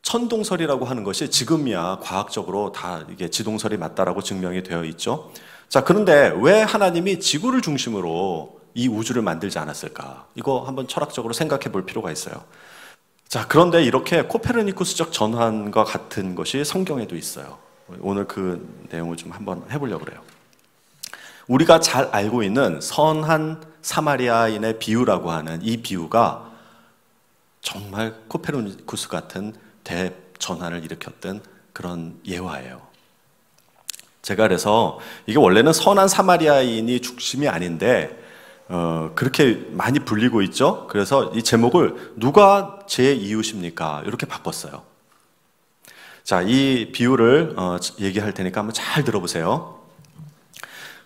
천동설이라고 하는 것이 지금이야 과학적으로 다 이게 지동설이 맞다라고 증명이 되어 있죠. 자, 그런데 왜 하나님이 지구를 중심으로 이 우주를 만들지 않았을까? 이거 한번 철학적으로 생각해 볼 필요가 있어요. 자, 그런데 이렇게 코페르니쿠스적 전환과 같은 것이 성경에도 있어요. 오늘 그 내용을 좀 한번 해보려고 그래요. 우리가 잘 알고 있는 선한 사마리아인의 비유라고 하는 이 비유가 정말 코페르니쿠스 같은 대전환을 일으켰던 그런 예화예요. 제가 그래서 이게 원래는 선한 사마리아인이 중심이 아닌데 그렇게 많이 불리고 있죠. 그래서 이 제목을 누가 제 이웃입니까? 이렇게 바꿨어요. 자, 이 비유를 얘기할 테니까 한번 잘 들어보세요.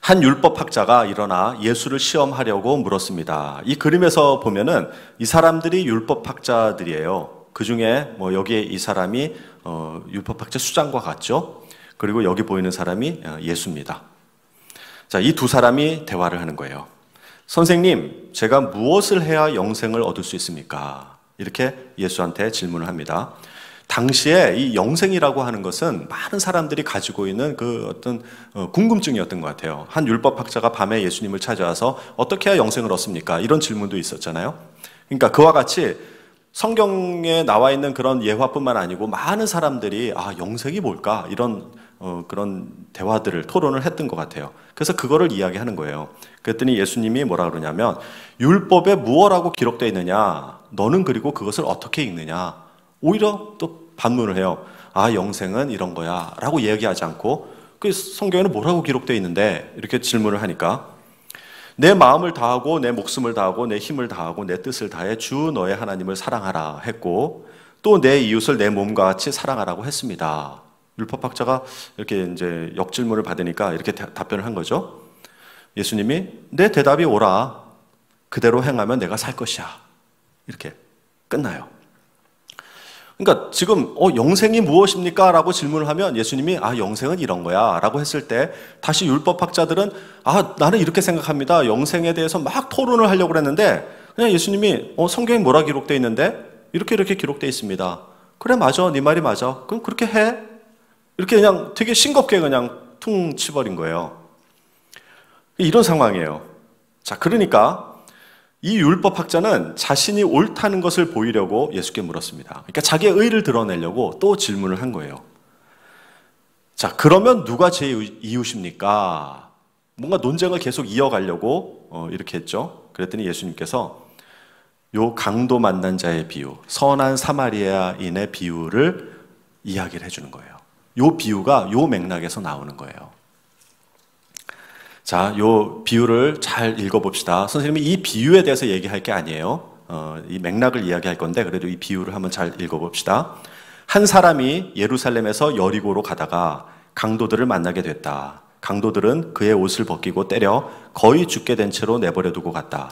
한 율법학자가 일어나 예수를 시험하려고 물었습니다. 이 그림에서 보면은 이 사람들이 율법학자들이에요. 그 중에 여기에 이 사람이 율법학자 수장과 같죠. 그리고 여기 보이는 사람이 예수입니다. 자, 이 두 사람이 대화를 하는 거예요. 선생님, 제가 무엇을 해야 영생을 얻을 수 있습니까? 이렇게 예수한테 질문을 합니다. 당시에 이 영생이라고 하는 것은 많은 사람들이 가지고 있는 그 어떤 궁금증이었던 것 같아요. 한 율법학자가 밤에 예수님을 찾아와서 어떻게 해야 영생을 얻습니까? 이런 질문도 있었잖아요. 그러니까 그와 같이 성경에 나와 있는 그런 예화뿐만 아니고 많은 사람들이 영생이 뭘까? 이런 그런 대화들을 토론을 했던 것 같아요. 그래서 그거를 이야기하는 거예요. 그랬더니 예수님이 뭐라 그러냐면, 율법에 무엇라고 기록되어 있느냐? 너는 그리고 그것을 어떻게 읽느냐? 오히려 또 반문을 해요. 영생은 이런 거야 라고 얘기하지 않고, 그 성경에는 뭐라고 기록되어 있는데? 이렇게 질문을 하니까, 내 마음을 다하고 내 목숨을 다하고 내 힘을 다하고 내 뜻을 다해 주 너의 하나님을 사랑하라 했고, 또 내 이웃을 내 몸과 같이 사랑하라고 했습니다. 율법학자가 이렇게 이제 역질문을 받으니까 이렇게 답변을 한 거죠. 예수님이 내 대답이 옳아. 그대로 행하면 내가 살 것이야. 이렇게 끝나요. 그러니까 지금 영생이 무엇입니까? 라고 질문을 하면 예수님이 영생은 이런 거야 라고 했을 때 다시 율법학자들은 나는 이렇게 생각합니다. 영생에 대해서 막 토론을 하려고 그랬는데 그냥 예수님이 성경에 뭐라 기록되어 있는데? 이렇게 기록되어 있습니다. 그래, 맞아. 네 말이 맞아. 그럼 그렇게 해. 이렇게 그냥 되게 싱겁게 그냥 퉁 치버린 거예요. 이런 상황이에요. 자, 그러니까 이 율법학자는 자신이 옳다는 것을 보이려고 예수께 물었습니다. 그러니까 자기의 의를 드러내려고 또 질문을 한 거예요. 자, 그러면 누가 제 이웃입니까? 뭔가 논쟁을 계속 이어가려고 이렇게 했죠. 그랬더니 예수님께서 요 강도 만난 자의 비유, 선한 사마리아인의 비유를 이야기를 해주는 거예요. 요 비유가 요 맥락에서 나오는 거예요. 자, 요 비유를 잘 읽어봅시다. 선생님이 이 비유에 대해서 얘기할 게 아니에요. 이 맥락을 이야기할 건데 그래도 이 비유를 한번 잘 읽어봅시다. 한 사람이 예루살렘에서 여리고로 가다가 강도들을 만나게 됐다. 강도들은 그의 옷을 벗기고 때려 거의 죽게 된 채로 내버려 두고 갔다.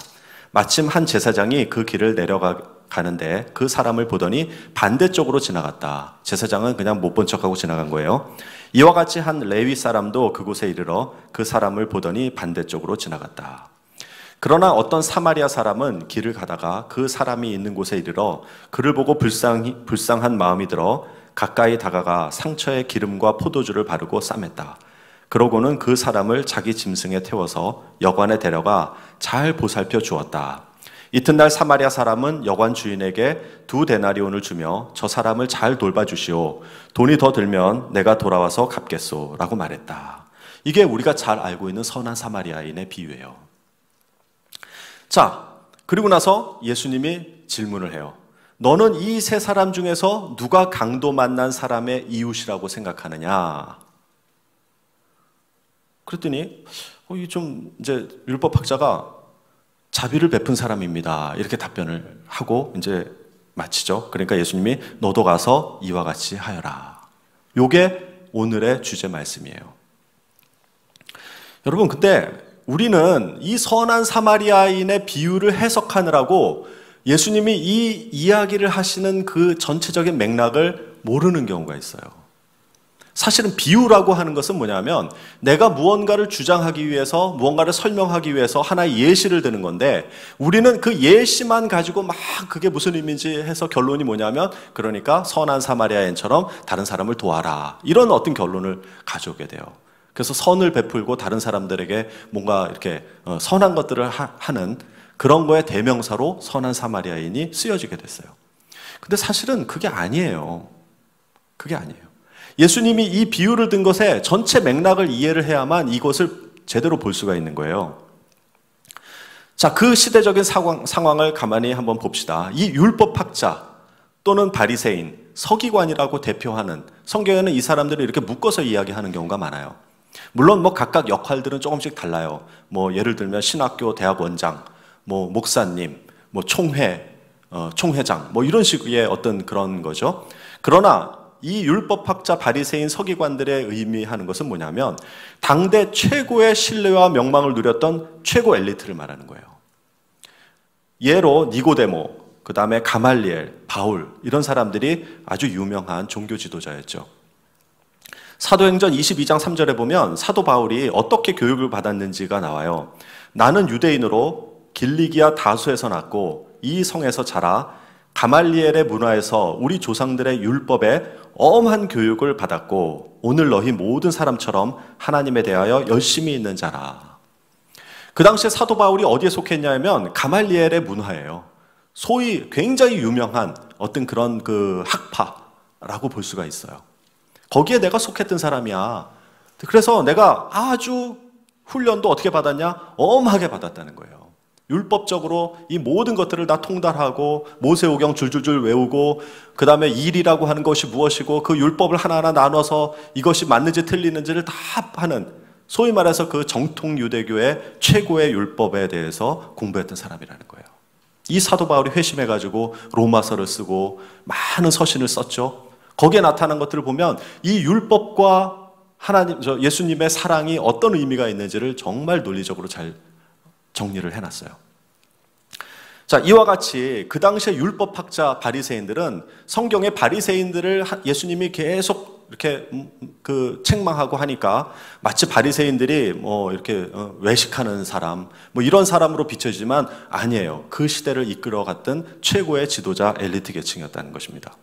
마침 한 제사장이 그 길을 내려가는데 그 사람을 보더니 반대쪽으로 지나갔다. 제사장은 그냥 못 본 척하고 지나간 거예요. 이와 같이 한 레위 사람도 그곳에 이르러 그 사람을 보더니 반대쪽으로 지나갔다. 그러나 어떤 사마리아 사람은 길을 가다가 그 사람이 있는 곳에 이르러 그를 보고 불쌍한 마음이 들어 가까이 다가가 상처에 기름과 포도주를 바르고 싸맸다. 그러고는 그 사람을 자기 짐승에 태워서 여관에 데려가 잘 보살펴 주었다. 이튿날 사마리아 사람은 여관 주인에게 2데나리온을 주며 저 사람을 잘 돌봐주시오. 돈이 더 들면 내가 돌아와서 갚겠소 라고 말했다. 이게 우리가 잘 알고 있는 선한 사마리아인의 비유예요. 자, 그리고 나서 예수님이 질문을 해요. 너는 이 세 사람 중에서 누가 강도 만난 사람의 이웃이라고 생각하느냐? 그랬더니 이제 율법학자가 자비를 베푼 사람입니다. 이렇게 답변을 하고 이제 마치죠. 그러니까 예수님이 너도 가서 이와 같이 하여라. 요게 오늘의 주제 말씀이에요. 여러분, 근데 우리는 이 선한 사마리아인의 비유를 해석하느라고 예수님이 이 이야기를 하시는 그 전체적인 맥락을 모르는 경우가 있어요. 사실은 비유라고 하는 것은 뭐냐면 내가 무언가를 주장하기 위해서 무언가를 설명하기 위해서 하나의 예시를 드는 건데 우리는 그 예시만 가지고 막 그게 무슨 의미인지 해서 결론이 뭐냐면 그러니까 선한 사마리아인처럼 다른 사람을 도와라 이런 어떤 결론을 가져오게 돼요. 그래서 선을 베풀고 다른 사람들에게 뭔가 이렇게 선한 것들을 하는 그런 거의 대명사로 선한 사마리아인이 쓰여지게 됐어요. 근데 사실은 그게 아니에요. 그게 아니에요. 예수님이 이 비유를 든 것에 전체 맥락을 이해를 해야만 이것을 제대로 볼 수가 있는 거예요. 자, 그 시대적인 상황을 가만히 한번 봅시다. 이 율법학자 또는 바리새인, 서기관이라고 대표하는 성경에는 이 사람들을 이렇게 묶어서 이야기하는 경우가 많아요. 물론 각각 역할들은 조금씩 달라요. 예를 들면 신학교 대학 원장, 목사님, 총회, 총회장, 이런 식의 어떤 그런 거죠. 그러나 이 율법학자 바리새인 서기관들의 의미하는 것은 뭐냐면 당대 최고의 신뢰와 명망을 누렸던 최고 엘리트를 말하는 거예요. 예로 니고데모, 그 다음에 가말리엘, 바울 이런 사람들이 아주 유명한 종교 지도자였죠. 사도행전 22장 3절에 보면 사도 바울이 어떻게 교육을 받았는지가 나와요. 나는 유대인으로 길리기아 다수에서 났고 이 성에서 자라 가말리엘의 문화에서 우리 조상들의 율법에 엄한 교육을 받았고 오늘 너희 모든 사람처럼 하나님에 대하여 열심히 있는 자라. 그 당시에 사도 바울이 어디에 속했냐면 가말리엘의 문화예요. 소위 굉장히 유명한 어떤 그런 그 학파라고 볼 수가 있어요. 거기에 내가 속했던 사람이야. 그래서 내가 아주 훈련도 어떻게 받았냐? 엄하게 받았다는 거예요. 율법적으로 이 모든 것들을 다 통달하고 모세오경 줄줄줄 외우고 그 다음에 일이라고 하는 것이 무엇이고 그 율법을 하나하나 나눠서 이것이 맞는지 틀리는지를 다 하는 소위 말해서 그 정통 유대교의 최고의 율법에 대해서 공부했던 사람이라는 거예요. 이 사도 바울이 회심해가지고 로마서를 쓰고 많은 서신을 썼죠. 거기에 나타난 것들을 보면 이 율법과 예수님의 사랑이 어떤 의미가 있는지를 정말 논리적으로 잘 정리를 해놨어요. 자, 이와 같이 그 당시에 율법학자 바리새인들은 성경의 바리새인들을 예수님이 계속 이렇게 책망하고 하니까 마치 바리새인들이 이렇게 외식하는 사람 이런 사람으로 비춰지지만 아니에요. 그 시대를 이끌어갔던 최고의 지도자 엘리트 계층이었다는 것입니다.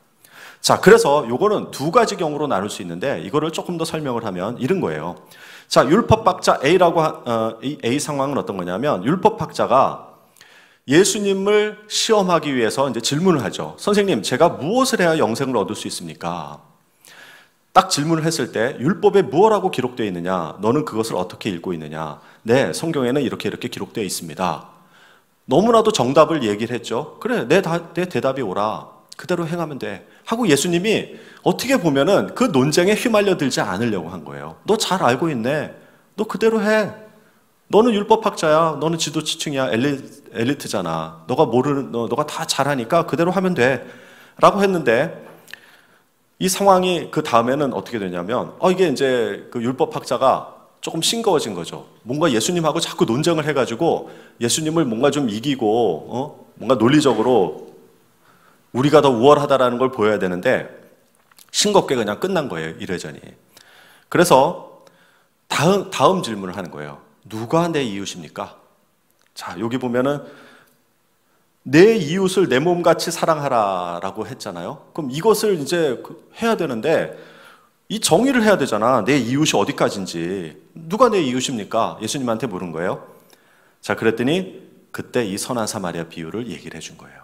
자, 그래서 요거는 두 가지 경우로 나눌 수 있는데 이거를 조금 더 설명을 하면 이런 거예요. 자, 율법학자 A 상황은 어떤 거냐면 율법학자가 예수님을 시험하기 위해서 이제 질문을 하죠. 선생님, 제가 무엇을 해야 영생을 얻을 수 있습니까? 딱 질문을 했을 때 율법에 무엇라고 기록되어 있느냐? 너는 그것을 어떻게 읽고 있느냐? 네, 성경에는 이렇게 기록되어 있습니다. 너무나도 정답을 얘기를 했죠. 그래, 내 대답이 오라. 그대로 행하면 돼. 하고 예수님이 어떻게 보면은 그 논쟁에 휘말려 들지 않으려고 한 거예요. 너 잘 알고 있네. 너 그대로 해. 너는 율법학자야. 너는 지도지층이야. 엘리트잖아. 너가 다 잘하니까 그대로 하면 돼. 라고 했는데 이 상황이 그 다음에는 어떻게 되냐면 이게 이제 그 율법학자가 조금 싱거워진 거죠. 뭔가 예수님하고 자꾸 논쟁을 해가지고 예수님을 뭔가 좀 이기고 뭔가 논리적으로 우리가 더 우월하다라는 걸 보여야 되는데 싱겁게 그냥 끝난 거예요. 이래저니. 그래서 다음 질문을 하는 거예요. 누가 내 이웃입니까? 자, 여기 보면은 내 이웃을 내 몸같이 사랑하라라고 했잖아요. 그럼 이것을 이제 해야 되는데 이 정의를 해야 되잖아. 내 이웃이 어디까지인지. 누가 내 이웃입니까? 예수님한테 물은 거예요. 자, 그랬더니 그때 이 선한 사마리아 비유를 얘기를 해준 거예요.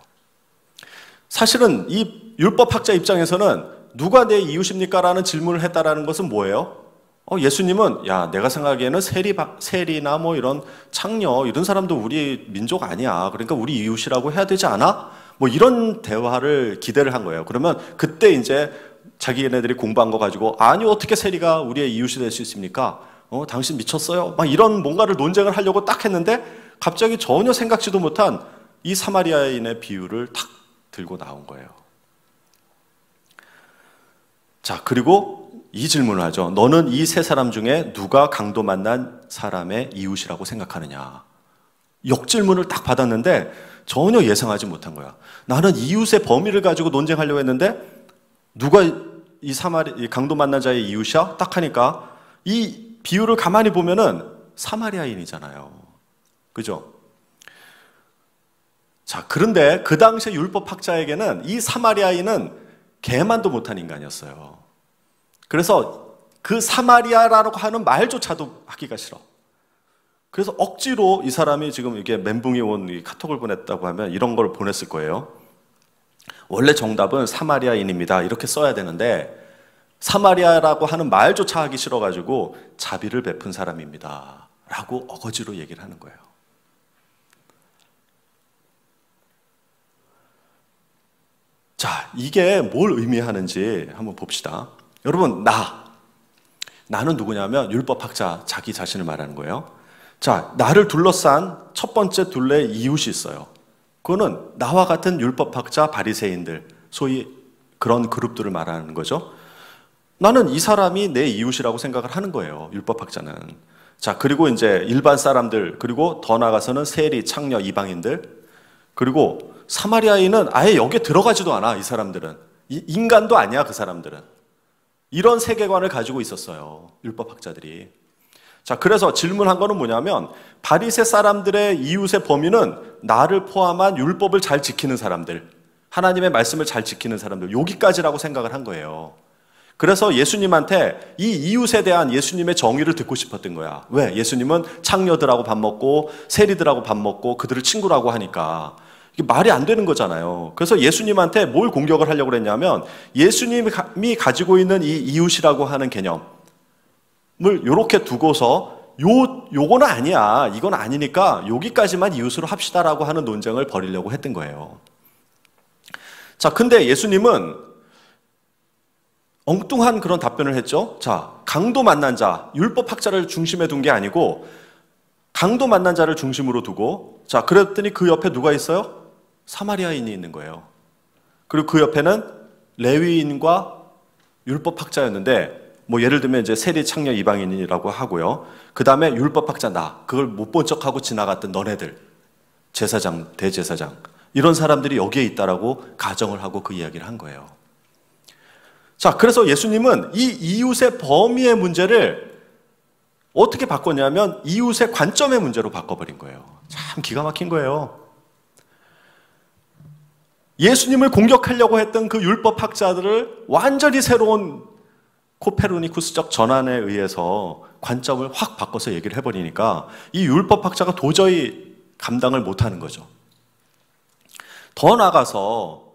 사실은 이 율법학자 입장에서는 누가 내 이웃입니까? 라는 질문을 했다라는 것은 뭐예요? 예수님은 내가 생각하기에는 세리나 뭐 이런 창녀 이런 사람도 우리 민족 아니야. 그러니까 우리 이웃이라고 해야 되지 않아? 뭐 이런 대화를 기대를 한 거예요. 그러면 그때 이제 자기네들이 공부한 거 가지고 아니 어떻게 세리가 우리의 이웃이 될 수 있습니까? 당신 미쳤어요? 막 이런 뭔가를 논쟁을 하려고 딱 했는데 갑자기 전혀 생각지도 못한 이 사마리아인의 비유를 탁 들고 나온 거예요. 자, 그리고 이 질문을 하죠. 너는 이 세 사람 중에 누가 강도 만난 사람의 이웃이라고 생각하느냐? 역질문을 딱 받았는데 전혀 예상하지 못한 거야. 나는 이웃의 범위를 가지고 논쟁하려고 했는데 누가 이 강도 만난 자의 이웃이야? 딱 하니까 이 비유를 가만히 보면은 사마리아인이잖아요. 그죠? 자, 그런데 그 당시에 율법학자에게는 이 사마리아인은 개만도 못한 인간이었어요. 그래서 그 사마리아라고 하는 말조차도 하기가 싫어. 그래서 억지로 이 사람이 지금 이게 멘붕이 온 이 카톡을 보냈다고 하면 이런 걸 보냈을 거예요. 원래 정답은 사마리아인입니다. 이렇게 써야 되는데 사마리아라고 하는 말조차 하기 싫어가지고 자비를 베푼 사람입니다. 라고 어거지로 얘기를 하는 거예요. 자, 이게 뭘 의미하는지 한번 봅시다. 여러분, 나는 누구냐면 율법학자 자기 자신을 말하는 거예요. 자, 나를 둘러싼 첫 번째 둘레 이웃이 있어요. 그거는 나와 같은 율법학자 바리새인들, 소위 그런 그룹들을 말하는 거죠. 나는 이 사람이 내 이웃이라고 생각을 하는 거예요. 율법학자는. 자, 그리고 이제 일반 사람들, 그리고 더 나아가서는 세리, 창녀, 이방인들, 그리고 사마리아인은 아예 여기에 들어가지도 않아. 이 사람들은 인간도 아니야. 그 사람들은 이런 세계관을 가지고 있었어요. 율법학자들이. 자, 그래서 질문한 거는 뭐냐면 바리새 사람들의 이웃의 범위는 나를 포함한 율법을 잘 지키는 사람들, 하나님의 말씀을 잘 지키는 사람들, 여기까지라고 생각을 한 거예요. 그래서 예수님한테 이 이웃에 대한 예수님의 정의를 듣고 싶었던 거야. 왜? 예수님은 창녀들하고 밥 먹고 세리들하고 밥 먹고 그들을 친구라고 하니까 이게 말이 안 되는 거잖아요. 그래서 예수님한테 뭘 공격을 하려고 그랬냐면 예수님이 가지고 있는 이 이웃이라고 하는 개념을 이렇게 두고서 요거는 아니야. 이건 아니니까 여기까지만 이웃으로 합시다라고 하는 논쟁을 벌이려고 했던 거예요. 자, 근데 예수님은 엉뚱한 그런 답변을 했죠. 자, 강도 만난 자, 율법학자를 중심에 둔 게 아니고 강도 만난 자를 중심으로 두고, 자, 그랬더니 그 옆에 누가 있어요? 사마리아인이 있는 거예요. 그리고 그 옆에는 레위인과 율법학자였는데, 뭐 예를 들면 이제 세리, 창녀, 이방인이라고 하고요. 그 다음에 율법학자 그걸 못 본 척하고 지나갔던 너네들, 제사장, 대제사장, 이런 사람들이 여기에 있다라고 가정을 하고 그 이야기를 한 거예요. 자, 그래서 예수님은 이 이웃의 범위의 문제를 어떻게 바꿨냐면 이웃의 관점의 문제로 바꿔버린 거예요. 참 기가 막힌 거예요. 예수님을 공격하려고 했던 그 율법학자들을 완전히 새로운 코페르니쿠스적 전환에 의해서 관점을 확 바꿔서 얘기를 해버리니까 이 율법학자가 도저히 감당을 못하는 거죠. 더 나아가서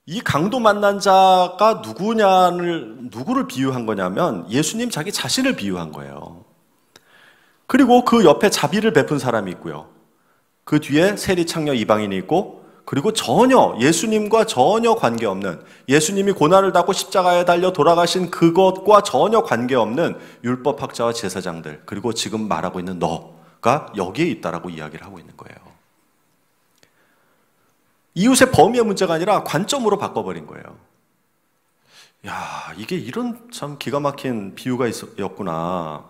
이 강도 만난 자가 누구를 비유한 거냐면 예수님 자기 자신을 비유한 거예요. 그리고 그 옆에 자비를 베푼 사람이 있고요. 그 뒤에 세리창녀 이방인이 있고, 그리고 전혀 예수님과 전혀 관계없는, 예수님이 고난을 당고 십자가에 달려 돌아가신 그것과 전혀 관계없는 율법학자와 제사장들, 그리고 지금 말하고 있는 너가 여기에 있다라고 이야기를 하고 있는 거예요. 이웃의 범위의 문제가 아니라 관점으로 바꿔버린 거예요. 야, 이게 이런 참 기가 막힌 비유가 였구나.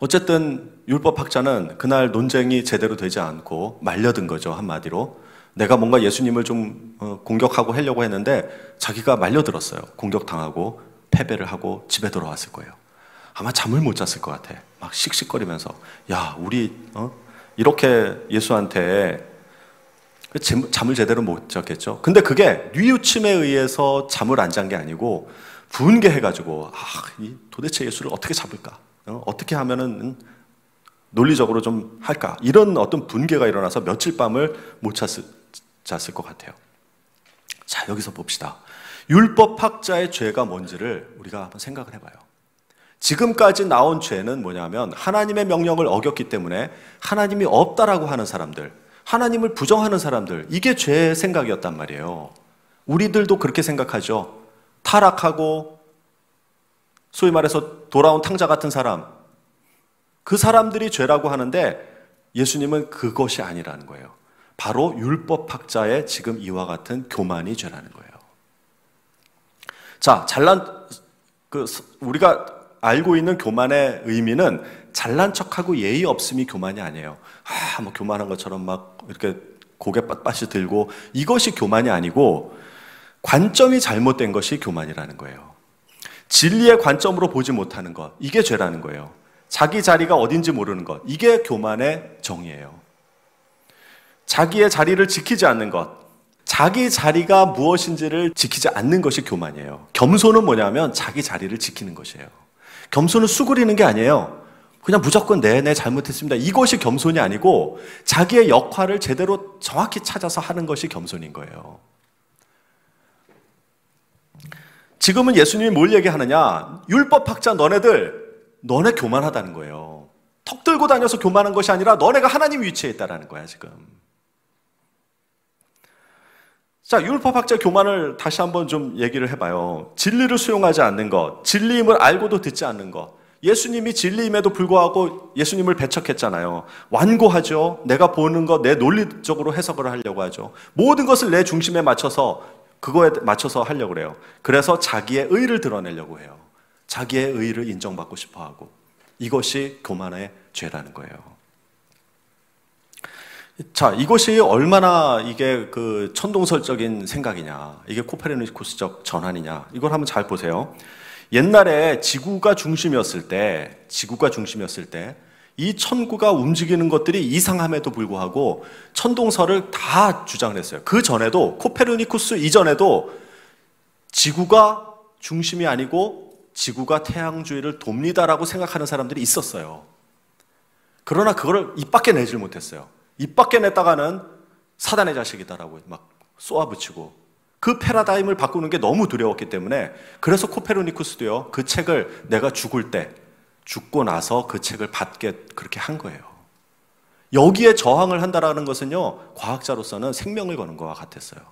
어쨌든 율법학자는 그날 논쟁이 제대로 되지 않고 말려든 거죠, 한마디로. 내가 뭔가 예수님을 좀 공격하고 하려고 했는데 자기가 말려들었어요. 공격당하고 패배를 하고 집에 돌아왔을 거예요. 아마 잠을 못 잤을 것 같아. 막 씩씩거리면서, 야, 우리 이렇게 예수한테 잠을 제대로 못 잤겠죠. 근데 그게 뉘우침에 의해서 잠을 안 잔 게 아니고 분개해가지고, 도대체 예수를 어떻게 잡을까? 어떻게 하면은 논리적으로 좀 할까? 이런 어떤 분개가 일어나서 며칠 밤을 못 잤을 것 같아요. 자, 여기서 봅시다. 율법학자의 죄가 뭔지를 우리가 한번 생각을 해봐요. 지금까지 나온 죄는 뭐냐면 하나님의 명령을 어겼기 때문에 하나님이 없다라고 하는 사람들, 하나님을 부정하는 사람들, 이게 죄의 생각이었단 말이에요. 우리들도 그렇게 생각하죠. 타락하고 소위 말해서 돌아온 탕자 같은 사람, 그 사람들이 죄라고 하는데 예수님은 그것이 아니라는 거예요. 바로 율법학자의 지금 이와 같은 교만이 죄라는 거예요. 자, 우리가 알고 있는 교만의 의미는 잘난 척하고 예의 없음이 교만이 아니에요. 뭐 교만한 것처럼 막 이렇게 고개 빳빳이 들고, 이것이 교만이 아니고 관점이 잘못된 것이 교만이라는 거예요. 진리의 관점으로 보지 못하는 것, 이게 죄라는 거예요. 자기 자리가 어딘지 모르는 것, 이게 교만의 정의예요. 자기의 자리를 지키지 않는 것, 자기 자리가 무엇인지를 지키지 않는 것이 교만이에요. 겸손은 뭐냐면 자기 자리를 지키는 것이에요. 겸손은 수그리는 게 아니에요. 그냥 무조건 네, 잘못했습니다, 이것이 겸손이 아니고 자기의 역할을 제대로 정확히 찾아서 하는 것이 겸손인 거예요. 지금은 예수님이 뭘 얘기하느냐? 율법학자 너네 교만하다는 거예요. 턱 들고 다녀서 교만한 것이 아니라 너네가 하나님 위치에 있다라는 거야, 지금. 자, 율법학자 교만을 다시 한번 좀 얘기를 해봐요. 진리를 수용하지 않는 것, 진리임을 알고도 듣지 않는 것. 예수님이 진리임에도 불구하고 예수님을 배척했잖아요. 완고하죠. 내가 보는 것, 내 논리적으로 해석을 하려고 하죠. 모든 것을 내 중심에 맞춰서, 그거에 맞춰서 하려고 그래요. 그래서 자기의 의를 드러내려고 해요. 자기의 의를 인정받고 싶어 하고. 이것이 교만의 죄라는 거예요. 자, 이것이 얼마나 이게 그 천동설적인 생각이냐, 이게 코페르니쿠스적 전환이냐, 이걸 한번 잘 보세요. 옛날에 지구가 중심이었을 때 이 천구가 움직이는 것들이 이상함에도 불구하고 천동설을 다 주장을 했어요. 그 전에도, 코페르니쿠스 이전에도 지구가 중심이 아니고 지구가 태양주위를 돕니다라고 생각하는 사람들이 있었어요. 그러나 그걸 입 밖에 내질 못했어요. 입 밖에 냈다가는 사단의 자식이다라고 막 쏘아붙이고, 그 패러다임을 바꾸는 게 너무 두려웠기 때문에, 그래서 코페르니쿠스도요, 그 책을 내가 죽고 나서 그 책을 받게 그렇게 한 거예요. 여기에 저항을 한다라는 것은요, 과학자로서는 생명을 거는 것과 같았어요.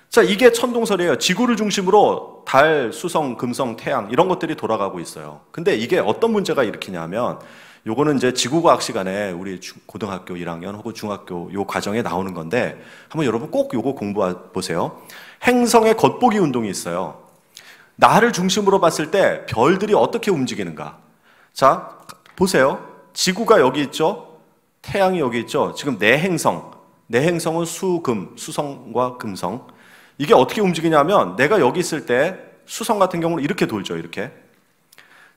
자, 이게 천동설이에요. 지구를 중심으로 달, 수성, 금성, 태양 이런 것들이 돌아가고 있어요. 근데 이게 어떤 문제가 일으키냐면, 요거는 이제 지구과학 시간에 우리 고등학교 1학년 혹은 중학교 요 과정에 나오는 건데, 한번 여러분 꼭 요거 공부해 보세요. 행성의 겉보기 운동이 있어요. 나를 중심으로 봤을 때 별들이 어떻게 움직이는가. 자, 보세요. 지구가 여기 있죠. 태양이 여기 있죠. 지금 네 행성은 수성과 금성. 이게 어떻게 움직이냐면, 내가 여기 있을 때 수성 같은 경우는 이렇게 돌죠, 이렇게.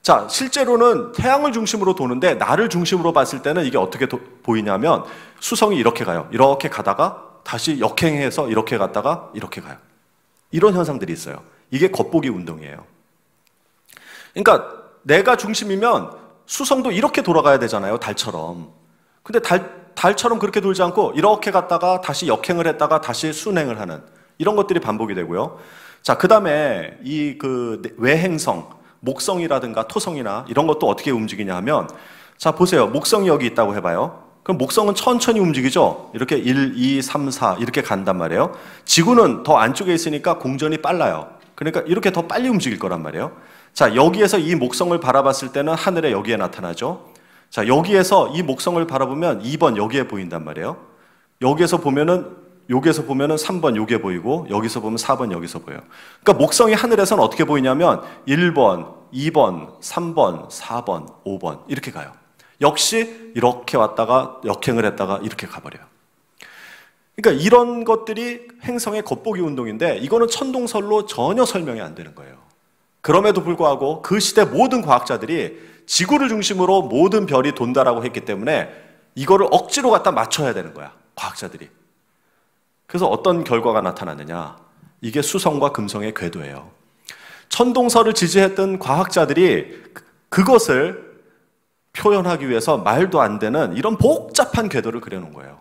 자, 실제로는 태양을 중심으로 도는데 나를 중심으로 봤을 때는 이게 어떻게 보이냐면, 수성이 이렇게 가요. 이렇게 가다가 다시 역행해서 이렇게 갔다가 이렇게 가요. 이런 현상들이 있어요. 이게 겉보기 운동이에요. 그러니까 내가 중심이면 수성도 이렇게 돌아가야 되잖아요, 달처럼. 근데 달처럼 그렇게 돌지 않고 이렇게 갔다가 다시 역행을 했다가 다시 순행을 하는, 이런 것들이 반복이 되고요. 자, 그 다음에 이 그 외행성, 목성이라든가 토성이나 이런 것도 어떻게 움직이냐 하면, 자, 보세요. 목성이 여기 있다고 해봐요. 그럼 목성은 천천히 움직이죠? 이렇게 1, 2, 3, 4 이렇게 간단 말이에요. 지구는 더 안쪽에 있으니까 공전이 빨라요. 그러니까 이렇게 더 빨리 움직일 거란 말이에요. 자, 여기에서 이 목성을 바라봤을 때는 하늘에 여기에 나타나죠. 자, 여기에서 이 목성을 바라보면 2번 여기에 보인단 말이에요. 여기에서 보면은 3번 여기에 보이고, 여기서 보면 4번 여기서 보여요. 그러니까 목성이 하늘에서는 어떻게 보이냐면 1번, 2번, 3번, 4번, 5번 이렇게 가요. 역시 이렇게 왔다가 역행을 했다가 이렇게 가버려요. 그러니까 이런 것들이 행성의 겉보기 운동인데, 이거는 천동설로 전혀 설명이 안 되는 거예요. 그럼에도 불구하고 그 시대 모든 과학자들이 지구를 중심으로 모든 별이 돈다라고 했기 때문에 이거를 억지로 갖다 맞춰야 되는 거야, 과학자들이. 그래서 어떤 결과가 나타나느냐, 이게 수성과 금성의 궤도예요. 천동설을 지지했던 과학자들이 그것을 표현하기 위해서 말도 안 되는 이런 복잡한 궤도를 그려놓은 거예요.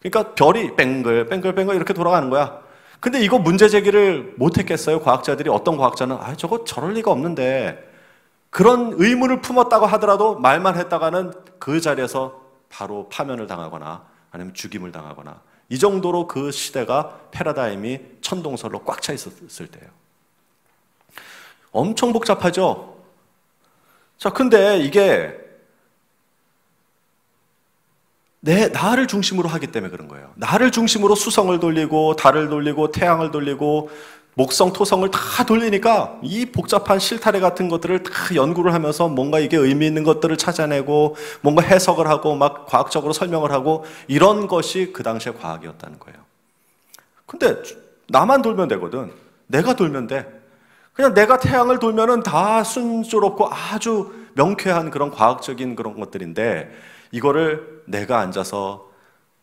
그러니까 별이 뱅글뱅글 이렇게 돌아가는 거야. 근데 이거 문제 제기를 못했겠어요? 과학자들이. 어떤 과학자는 저거 저럴 리가 없는데, 그런 의문을 품었다고 하더라도 말만 했다가는 그 자리에서 바로 파면을 당하거나 아니면 죽임을 당하거나, 이 정도로 그 시대가 패러다임이 천동설로 꽉 차 있었을 때예요. 엄청 복잡하죠? 자, 근데 이게 나를 중심으로 하기 때문에 그런 거예요. 나를 중심으로 수성을 돌리고 달을 돌리고 태양을 돌리고 목성, 토성을 다 돌리니까 이 복잡한 실타래 같은 것들을 다 연구를 하면서 뭔가 이게 의미 있는 것들을 찾아내고 뭔가 해석을 하고 막 과학적으로 설명을 하고, 이런 것이 그 당시에 과학이었다는 거예요. 근데 나만 돌면 되거든. 내가 돌면 돼. 그냥 내가 태양을 돌면은 다 순조롭고 아주 명쾌한 그런 과학적인 그런 것들인데, 이거를 내가 앉아서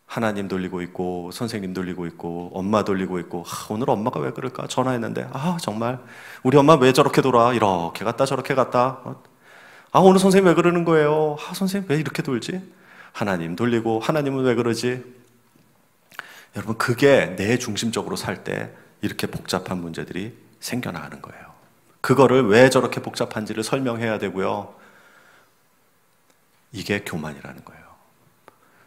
하나님 돌리고 있고 선생님 돌리고 있고 엄마 돌리고 있고, 오늘 엄마가 왜 그럴까 전화했는데 정말 우리 엄마 왜 저렇게 돌아, 이렇게 갔다 저렇게 갔다, 오늘 선생님 왜 그러는 거예요, 선생님 왜 이렇게 돌지, 하나님 돌리고 하나님은 왜 그러지. 여러분, 그게 내 중심적으로 살 때 이렇게 복잡한 문제들이 생겨나는 거예요. 그거를 왜 저렇게 복잡한지를 설명해야 되고요. 이게 교만이라는 거예요.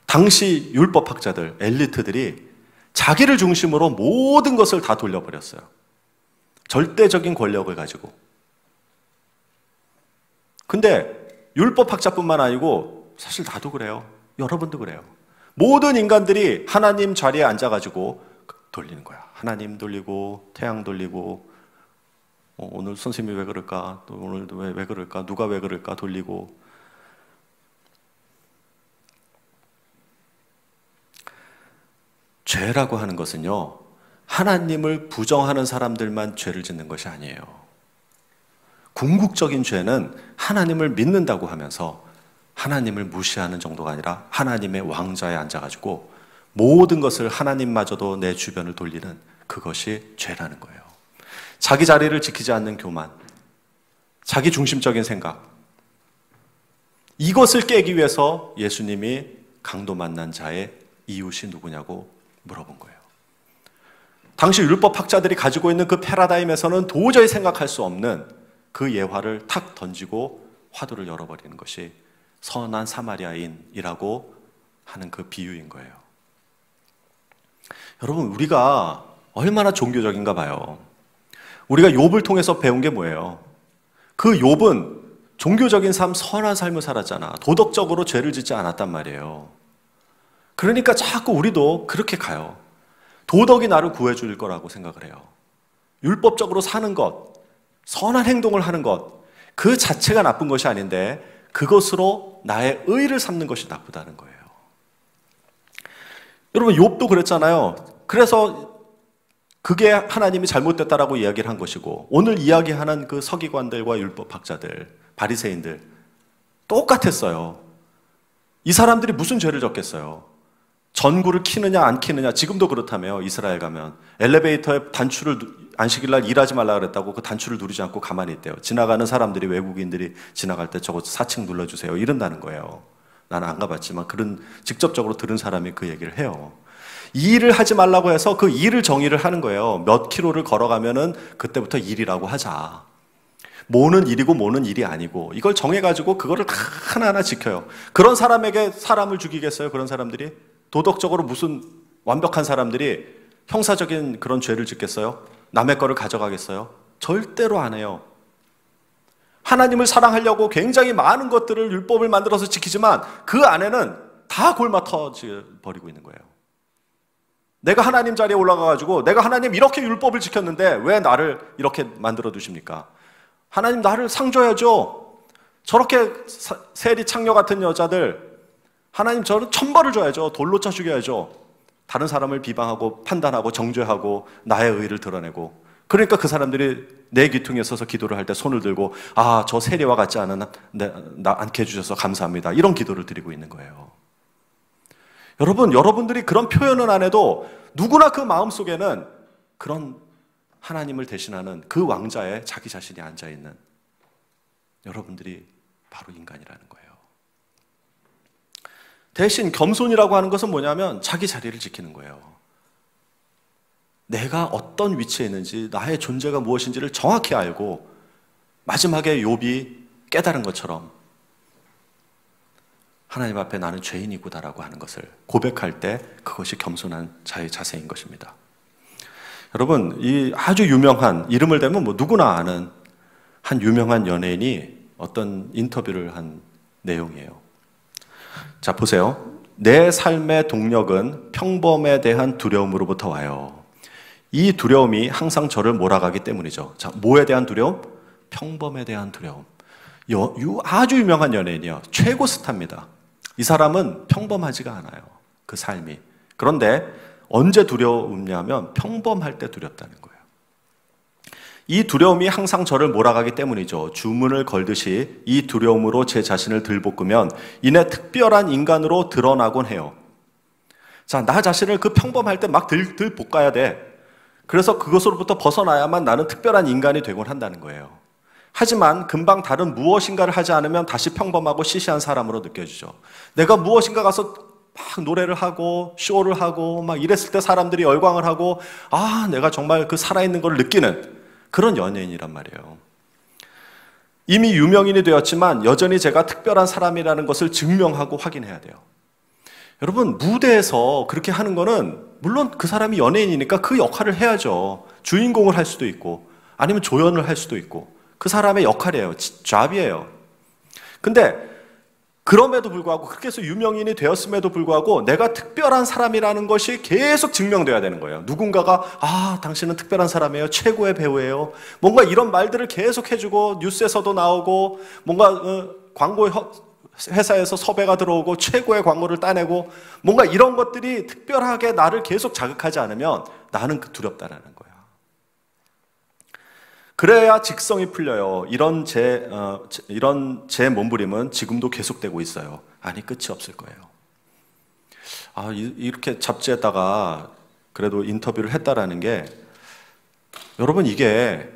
당시 율법학자들, 엘리트들이 자기를 중심으로 모든 것을 다 돌려버렸어요. 절대적인 권력을 가지고. 근데 율법학자뿐만 아니고 사실 나도 그래요. 여러분도 그래요. 모든 인간들이 하나님 자리에 앉아가지고 돌리는 거야. 하나님 돌리고 태양 돌리고, 오늘 선생님이 왜 그럴까, 또 오늘 왜 그럴까, 누가 왜 그럴까 돌리고. 죄라고 하는 것은요, 하나님을 부정하는 사람들만 죄를 짓는 것이 아니에요. 궁극적인 죄는 하나님을 믿는다고 하면서 하나님을 무시하는 정도가 아니라 하나님의 왕좌에 앉아가지고 모든 것을 하나님마저도 내 주변을 돌리는, 그것이 죄라는 거예요. 자기 자리를 지키지 않는 교만, 자기 중심적인 생각, 이것을 깨기 위해서 예수님이 강도 만난 자의 이웃이 누구냐고 물어본 거예요. 당시 율법학자들이 가지고 있는 그 패러다임에서는 도저히 생각할 수 없는 그 예화를 탁 던지고 화두를 열어버리는 것이 선한 사마리아인이라고 하는 그 비유인 거예요. 여러분, 우리가 얼마나 종교적인가 봐요. 우리가 욥을 통해서 배운 게 뭐예요? 그 욥은 종교적인 삶, 선한 삶을 살았잖아. 도덕적으로 죄를 짓지 않았단 말이에요. 그러니까 자꾸 우리도 그렇게 가요. 도덕이 나를 구해줄 거라고 생각을 해요. 율법적으로 사는 것, 선한 행동을 하는 것, 그 자체가 나쁜 것이 아닌데 그것으로 나의 의를 삼는 것이 나쁘다는 거예요. 여러분, 욥도 그랬잖아요. 그래서 그게 하나님이 잘못됐다라고 이야기를 한 것이고, 오늘 이야기하는 그 서기관들과 율법학자들, 바리새인들 똑같았어요. 이 사람들이 무슨 죄를 졌겠어요? 전구를 키느냐 안 키느냐. 지금도 그렇다며요. 이스라엘 가면 엘리베이터에 단추를, 안식일날 일하지 말라 그랬다고 그 단추를 누르지 않고 가만히 있대요. 지나가는 사람들이, 외국인들이 지나갈 때 저거 4층 눌러주세요 이런다는 거예요. 나는 안 가봤지만 그런 직접적으로 들은 사람이 그 얘기를 해요. 이 일을 하지 말라고 해서 그 일을 정의를 하는 거예요. 몇 킬로를 걸어가면은 그때부터 일이라고 하자. 뭐는 일이고 뭐는 일이 아니고 이걸 정해가지고 그거를 다 하나하나 지켜요. 그런 사람에게 사람을 죽이겠어요? 그런 사람들이? 도덕적으로 무슨 완벽한 사람들이 형사적인 그런 죄를 짓겠어요? 남의 거를 가져가겠어요? 절대로 안 해요. 하나님을 사랑하려고 굉장히 많은 것들을 율법을 만들어서 지키지만 그 안에는 다 골마터져 버리고 있는 거예요. 내가 하나님 자리에 올라가가지고 내가 하나님 이렇게 율법을 지켰는데 왜 나를 이렇게 만들어 두십니까? 하나님 나를 상 줘야죠. 저렇게 세리 창녀 같은 여자들 하나님 저는 천벌을 줘야죠. 돌로 쳐 죽여야죠. 다른 사람을 비방하고 판단하고 정죄하고 나의 의의를 드러내고 그러니까 그 사람들이 내 귀퉁이에 서서 기도를 할 때 손을 들고 아, 저 세리와 같지 않은 나 않게 해주셔서 감사합니다. 이런 기도를 드리고 있는 거예요. 여러분들이 그런 표현은 안 해도 누구나 그 마음속에는 그런 하나님을 대신하는 그 왕자에 자기 자신이 앉아있는 여러분들이 바로 인간이라는 거예요. 대신 겸손이라고 하는 것은 뭐냐면 자기 자리를 지키는 거예요. 내가 어떤 위치에 있는지 나의 존재가 무엇인지를 정확히 알고 마지막에 욥이 깨달은 것처럼 하나님 앞에 나는 죄인이구나라고 하는 것을 고백할 때 그것이 겸손한 자의 자세인 것입니다. 여러분, 이 아주 유명한 이름을 대면 뭐 누구나 아는 한 유명한 연예인이 어떤 인터뷰를 한 내용이에요. 자, 보세요. 내 삶의 동력은 평범에 대한 두려움으로부터 와요. 이 두려움이 항상 저를 몰아가기 때문이죠. 자, 뭐에 대한 두려움? 평범에 대한 두려움. 아주 유명한 연예인이요. 최고 스타입니다. 이 사람은 평범하지가 않아요. 그 삶이. 그런데 언제 두려움냐면 평범할 때 두렵다는 거예요. 이 두려움이 항상 저를 몰아가기 때문이죠. 주문을 걸듯이 이 두려움으로 제 자신을 들볶으면 이내 특별한 인간으로 드러나곤 해요. 자, 나 자신을 그 평범할 때 막 들볶아야 돼. 그래서 그것으로부터 벗어나야만 나는 특별한 인간이 되곤 한다는 거예요. 하지만 금방 다른 무엇인가를 하지 않으면 다시 평범하고 시시한 사람으로 느껴지죠. 내가 무엇인가 가서 막 노래를 하고 쇼를 하고 막 이랬을 때 사람들이 열광을 하고 아, 내가 정말 그 살아있는 걸 느끼는 그런 연예인이란 말이에요. 이미 유명인이 되었지만 여전히 제가 특별한 사람이라는 것을 증명하고 확인해야 돼요. 여러분, 무대에서 그렇게 하는 거는 물론 그 사람이 연예인이니까 그 역할을 해야죠. 주인공을 할 수도 있고 아니면 조연을 할 수도 있고 그 사람의 역할이에요. 잡이에요. 근데 그럼에도 불구하고 그렇게 해서 유명인이 되었음에도 불구하고 내가 특별한 사람이라는 것이 계속 증명돼야 되는 거예요. 누군가가 아, 당신은 특별한 사람이에요. 최고의 배우예요. 뭔가 이런 말들을 계속 해주고 뉴스에서도 나오고 뭔가 광고 회사에서 섭외가 들어오고 최고의 광고를 따내고 뭔가 이런 것들이 특별하게 나를 계속 자극하지 않으면 나는 두렵다라는 거야. 그래야 직성이 풀려요. 이런 제 몸부림은 지금도 계속되고 있어요. 아니, 끝이 없을 거예요. 아, 이렇게 잡지에다가 그래도 인터뷰를 했다라는 게 여러분, 이게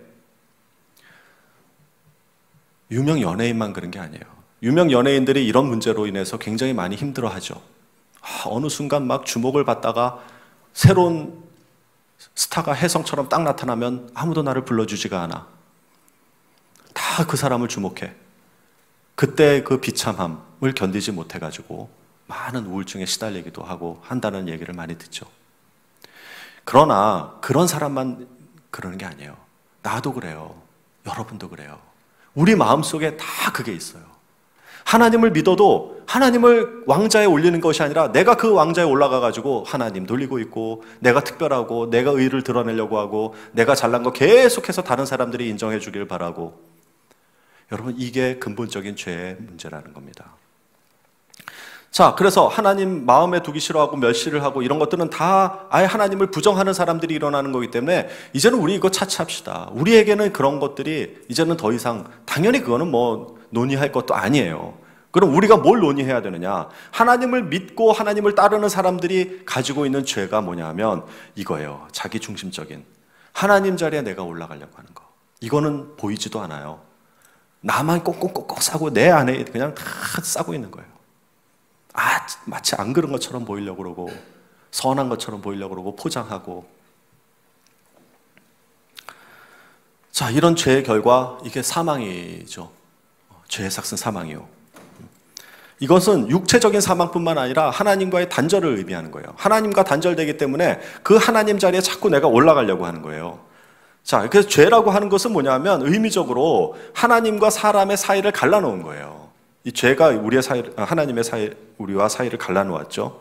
유명 연예인만 그런 게 아니에요. 유명 연예인들이 이런 문제로 인해서 굉장히 많이 힘들어하죠. 어느 순간 막 주목을 받다가 새로운 스타가 혜성처럼 딱 나타나면 아무도 나를 불러주지가 않아. 다 그 사람을 주목해. 그때 그 비참함을 견디지 못해가지고 많은 우울증에 시달리기도 하고 한다는 얘기를 많이 듣죠. 그러나 그런 사람만 그러는 게 아니에요. 나도 그래요. 여러분도 그래요. 우리 마음속에 다 그게 있어요. 하나님을 믿어도 하나님을 왕자에 올리는 것이 아니라 내가 그 왕자에 올라가가지고 하나님 돌리고 있고 내가 특별하고 내가 의의를 드러내려고 하고 내가 잘난 거 계속해서 다른 사람들이 인정해 주길 바라고. 여러분, 이게 근본적인 죄의 문제라는 겁니다. 자, 그래서 하나님 마음에 두기 싫어하고 멸시를 하고 이런 것들은 다 아예 하나님을 부정하는 사람들이 일어나는 거기 때문에 이제는 우리 이거 차치합시다. 우리에게는 그런 것들이 이제는 더 이상 당연히 그거는 뭐 논의할 것도 아니에요. 그럼 우리가 뭘 논의해야 되느냐? 하나님을 믿고 하나님을 따르는 사람들이 가지고 있는 죄가 뭐냐면 이거예요. 자기 중심적인 하나님 자리에 내가 올라가려고 하는 거. 이거는 보이지도 않아요. 나만 꽁꽁꽁꽁 싸고 내 안에 그냥 다 싸고 있는 거예요. 아, 마치 안 그런 것처럼 보이려고 그러고 선한 것처럼 보이려고 그러고 포장하고. 자, 이런 죄의 결과 이게 사망이죠. 죄의 삭은 사망이요. 이것은 육체적인 사망뿐만 아니라 하나님과의 단절을 의미하는 거예요. 하나님과 단절되기 때문에 그 하나님 자리에 자꾸 내가 올라가려고 하는 거예요. 자, 그래서 죄라고 하는 것은 뭐냐면 의미적으로 하나님과 사람의 사이를 갈라놓은 거예요. 이 죄가 우리의 사이, 하나님의 사이, 우리와 사이를 갈라놓았죠.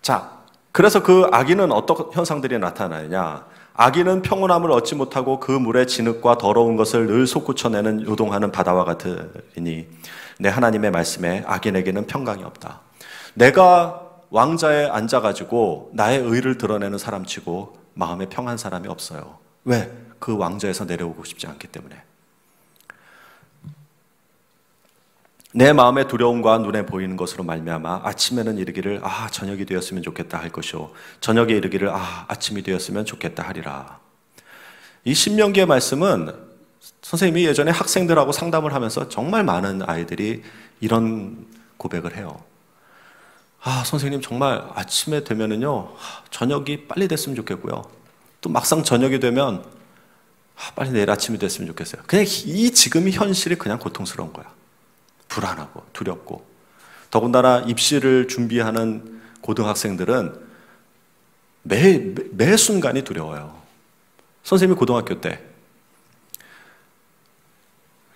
자, 그래서 그 악인은 어떤 현상들이 나타나느냐? 악인은 평온함을 얻지 못하고 그 물의 진흙과 더러운 것을 늘 솟구쳐내는 요동하는 바다와 같으니 내 하나님의 말씀에 악인에게는 평강이 없다. 내가 왕자에 앉아가지고 나의 의를 드러내는 사람치고 마음에 평한 사람이 없어요. 왜? 그 왕자에서 내려오고 싶지 않기 때문에. 내 마음의 두려움과 눈에 보이는 것으로 말미암아 아침에는 이르기를 저녁이 되었으면 좋겠다 할 것이요 저녁에 이르기를 아침이 되었으면 좋겠다 하리라. 이 신명기의 말씀은 선생님이 예전에 학생들하고 상담을 하면서 정말 많은 아이들이 이런 고백을 해요. 선생님 정말 아침에 되면은요 저녁이 빨리 됐으면 좋겠고요, 또 막상 저녁이 되면 빨리 내일 아침이 됐으면 좋겠어요. 그냥 이 지금이 현실이 그냥 고통스러운 거야. 불안하고 두렵고. 더군다나 입시를 준비하는 고등학생들은 매 순간이 두려워요. 선생님이 고등학교 때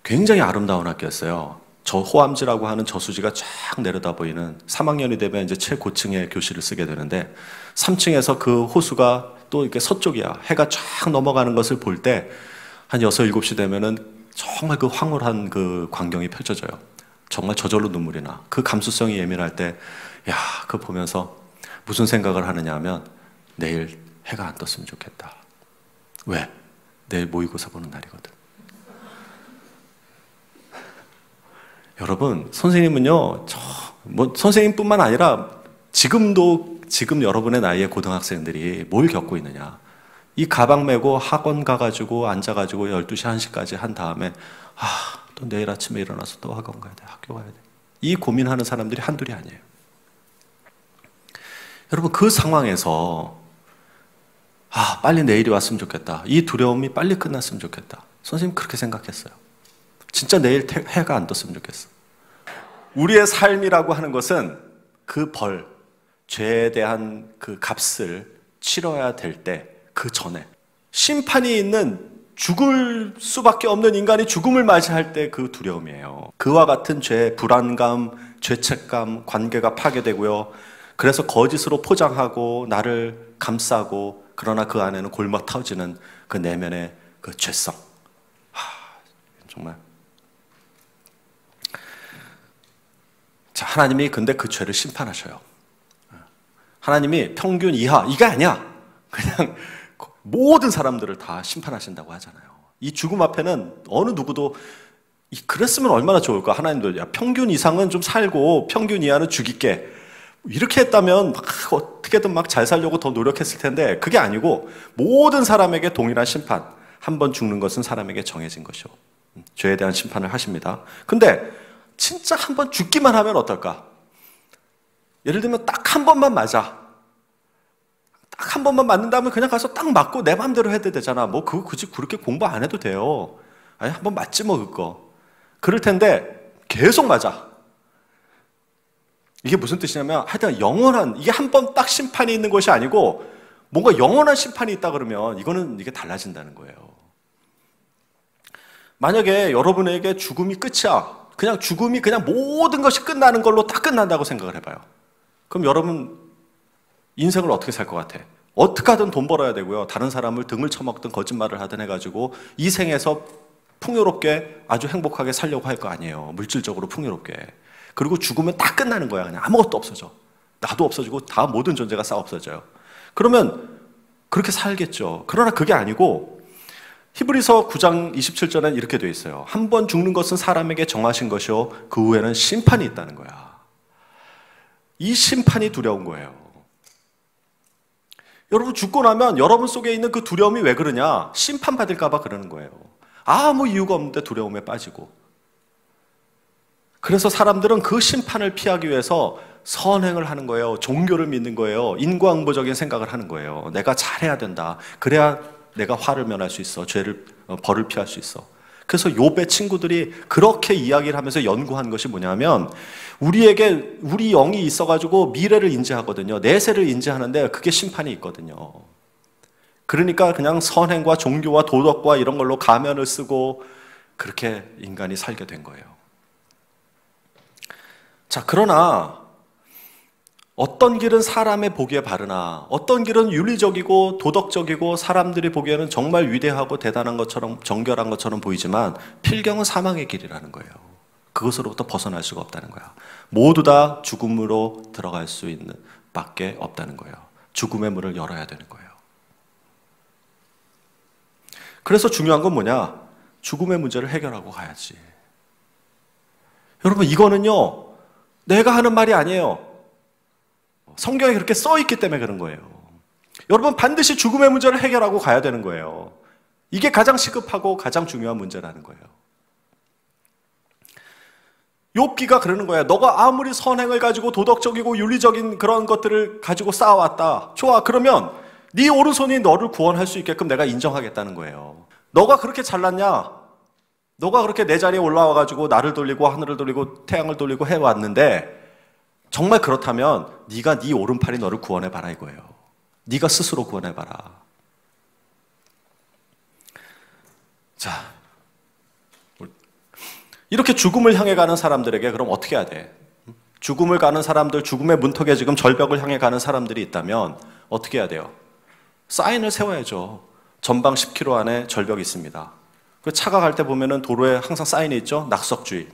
굉장히 아름다운 학교였어요. 저 호암지라고 하는 저수지가 쫙 내려다 보이는, 3학년이 되면 이제 최고층의 교실을 쓰게 되는데 3층에서 그 호수가 또 이렇게 서쪽이야. 해가 쫙 넘어가는 것을 볼 때 한 6, 7시 되면은 정말 그 황홀한 그 광경이 펼쳐져요. 정말 저절로 눈물이 나. 그 감수성이 예민할 때, 그거 보면서 무슨 생각을 하느냐 하면 내일 해가 안 떴으면 좋겠다. 왜? 내일 모의고사 보는 날이거든. 여러분, 선생님은요, 선생님뿐만 아니라 지금 여러분의 나이의 고등학생들이 뭘 겪고 있느냐. 이 가방 메고 학원 가가지고 앉아가지고 12시, 1시까지 한 다음에 또 내일 아침에 일어나서 또 학원 가야 돼, 학교 가야 돼. 이 고민하는 사람들이 한둘이 아니에요. 여러분, 그 상황에서 빨리 내일이 왔으면 좋겠다. 이 두려움이 빨리 끝났으면 좋겠다. 선생님 그렇게 생각했어요. 진짜 내일 해가 안 떴으면 좋겠어. 우리의 삶이라고 하는 것은 그 벌, 죄에 대한 그 값을 치러야 될 때 그 전에 심판이 있는, 죽을 수밖에 없는 인간이 죽음을 맞이할 때 그 두려움이에요. 그와 같은 죄, 불안감, 죄책감, 관계가 파괴되고요. 그래서 거짓으로 포장하고 나를 감싸고, 그러나 그 안에는 골마 터지는 그 내면의 그 죄성. 정말. 자, 하나님이 근데 그 죄를 심판하셔요. 하나님이 평균 이하, 이게 아니야. 그냥 모든 사람들을 다 심판하신다고 하잖아요. 이 죽음 앞에는 어느 누구도 그랬으면 얼마나 좋을까. 하나님도 평균 이상은 좀 살고 평균 이하는 죽일게. 이렇게 했다면 어떻게든 잘 살려고 더 노력했을 텐데 그게 아니고 모든 사람에게 동일한 심판. 한 번 죽는 것은 사람에게 정해진 것이요. 죄에 대한 심판을 하십니다. 근데 진짜 한 번 죽기만 하면 어떨까? 예를 들면 딱 한 번만 맞아. 딱 한 번만 맞는다면 그냥 가서 딱 맞고 내 마음대로 해도 되잖아. 그거 굳이 그렇게 공부 안 해도 돼요. 아니, 한 번 맞지 그거. 그럴 텐데 계속 맞아. 이게 무슨 뜻이냐면 하여튼 이게 한 번 딱 심판이 있는 것이 아니고 뭔가 영원한 심판이 있다 그러면 이게 달라진다는 거예요. 만약에 여러분에게 죽음이 끝이야. 그냥 죽음이 그냥 모든 것이 끝나는 걸로 다 끝난다고 생각을 해봐요. 그럼 여러분 인생을 어떻게 살 것 같아? 어떻게 하든 돈 벌어야 되고요. 다른 사람을 등을 쳐먹든 거짓말을 하든 해가지고 이 생에서 풍요롭게 아주 행복하게 살려고 할 거 아니에요. 물질적으로 풍요롭게. 그리고 죽으면 다 끝나는 거야. 그냥 아무것도 없어져. 나도 없어지고 다 모든 존재가 싹 없어져요. 그러면 그렇게 살겠죠. 그러나 그게 아니고 히브리서 9장 27절에는 이렇게 되어 있어요. 한 번 죽는 것은 사람에게 정하신 것이요 그 후에는 심판이 있다는 거야. 이 심판이 두려운 거예요. 여러분 죽고 나면 여러분 속에 있는 그 두려움이 왜 그러냐? 심판받을까 봐 그러는 거예요. 아무 이유가 없는데 두려움에 빠지고. 그래서 사람들은 그 심판을 피하기 위해서 선행을 하는 거예요. 종교를 믿는 거예요. 인과응보적인 생각을 하는 거예요. 내가 잘해야 된다. 그래야 내가 화를 면할 수 있어. 벌을 피할 수 있어. 그래서 욥의 친구들이 그렇게 이야기를 하면서 연구한 것이 뭐냐면, 우리에게 우리 영이 있어가지고 미래를 인지하거든요. 내세를 인지하는데 그게 심판이 있거든요. 그러니까 그냥 선행과 종교와 도덕과 이런 걸로 가면을 쓰고 그렇게 인간이 살게 된 거예요. 자, 그러나 어떤 길은 사람의 보기에 바르나, 어떤 길은 윤리적이고 도덕적이고 사람들이 보기에는 정말 위대하고 대단한 것처럼, 정결한 것처럼 보이지만 필경은 사망의 길이라는 거예요. 그것으로부터 벗어날 수가 없다는 거야. 모두 다 죽음으로 들어갈 수 있는 밖에 없다는 거예요. 죽음의 문을 열어야 되는 거예요. 그래서 중요한 건 뭐냐? 죽음의 문제를 해결하고 가야지. 여러분, 이거는요, 내가 하는 말이 아니에요. 성경에 그렇게 써 있기 때문에 그런 거예요. 여러분, 반드시 죽음의 문제를 해결하고 가야 되는 거예요. 이게 가장 시급하고 가장 중요한 문제라는 거예요. 욥기가 그러는 거야. 너가 아무리 선행을 가지고 도덕적이고 윤리적인 그런 것들을 가지고 쌓아왔다. 좋아. 그러면 네 오른손이 너를 구원할 수 있게끔 내가 인정하겠다는 거예요. 너가 그렇게 잘났냐? 너가 그렇게 내 자리에 올라와가지고 나를 돌리고 하늘을 돌리고 태양을 돌리고 해왔는데, 정말 그렇다면 네가 네 오른팔이 너를 구원해봐라 이거예요. 네가 스스로 구원해봐라. 자, 이렇게 죽음을 향해 가는 사람들에게 그럼 어떻게 해야 돼? 죽음을 가는 사람들, 죽음의 문턱에 지금 절벽을 향해 가는 사람들이 있다면 어떻게 해야 돼요? 사인을 세워야죠. 전방 10km 안에 절벽이 있습니다. 그 차가 갈 때 보면은 도로에 항상 사인이 있죠. 낙석주의,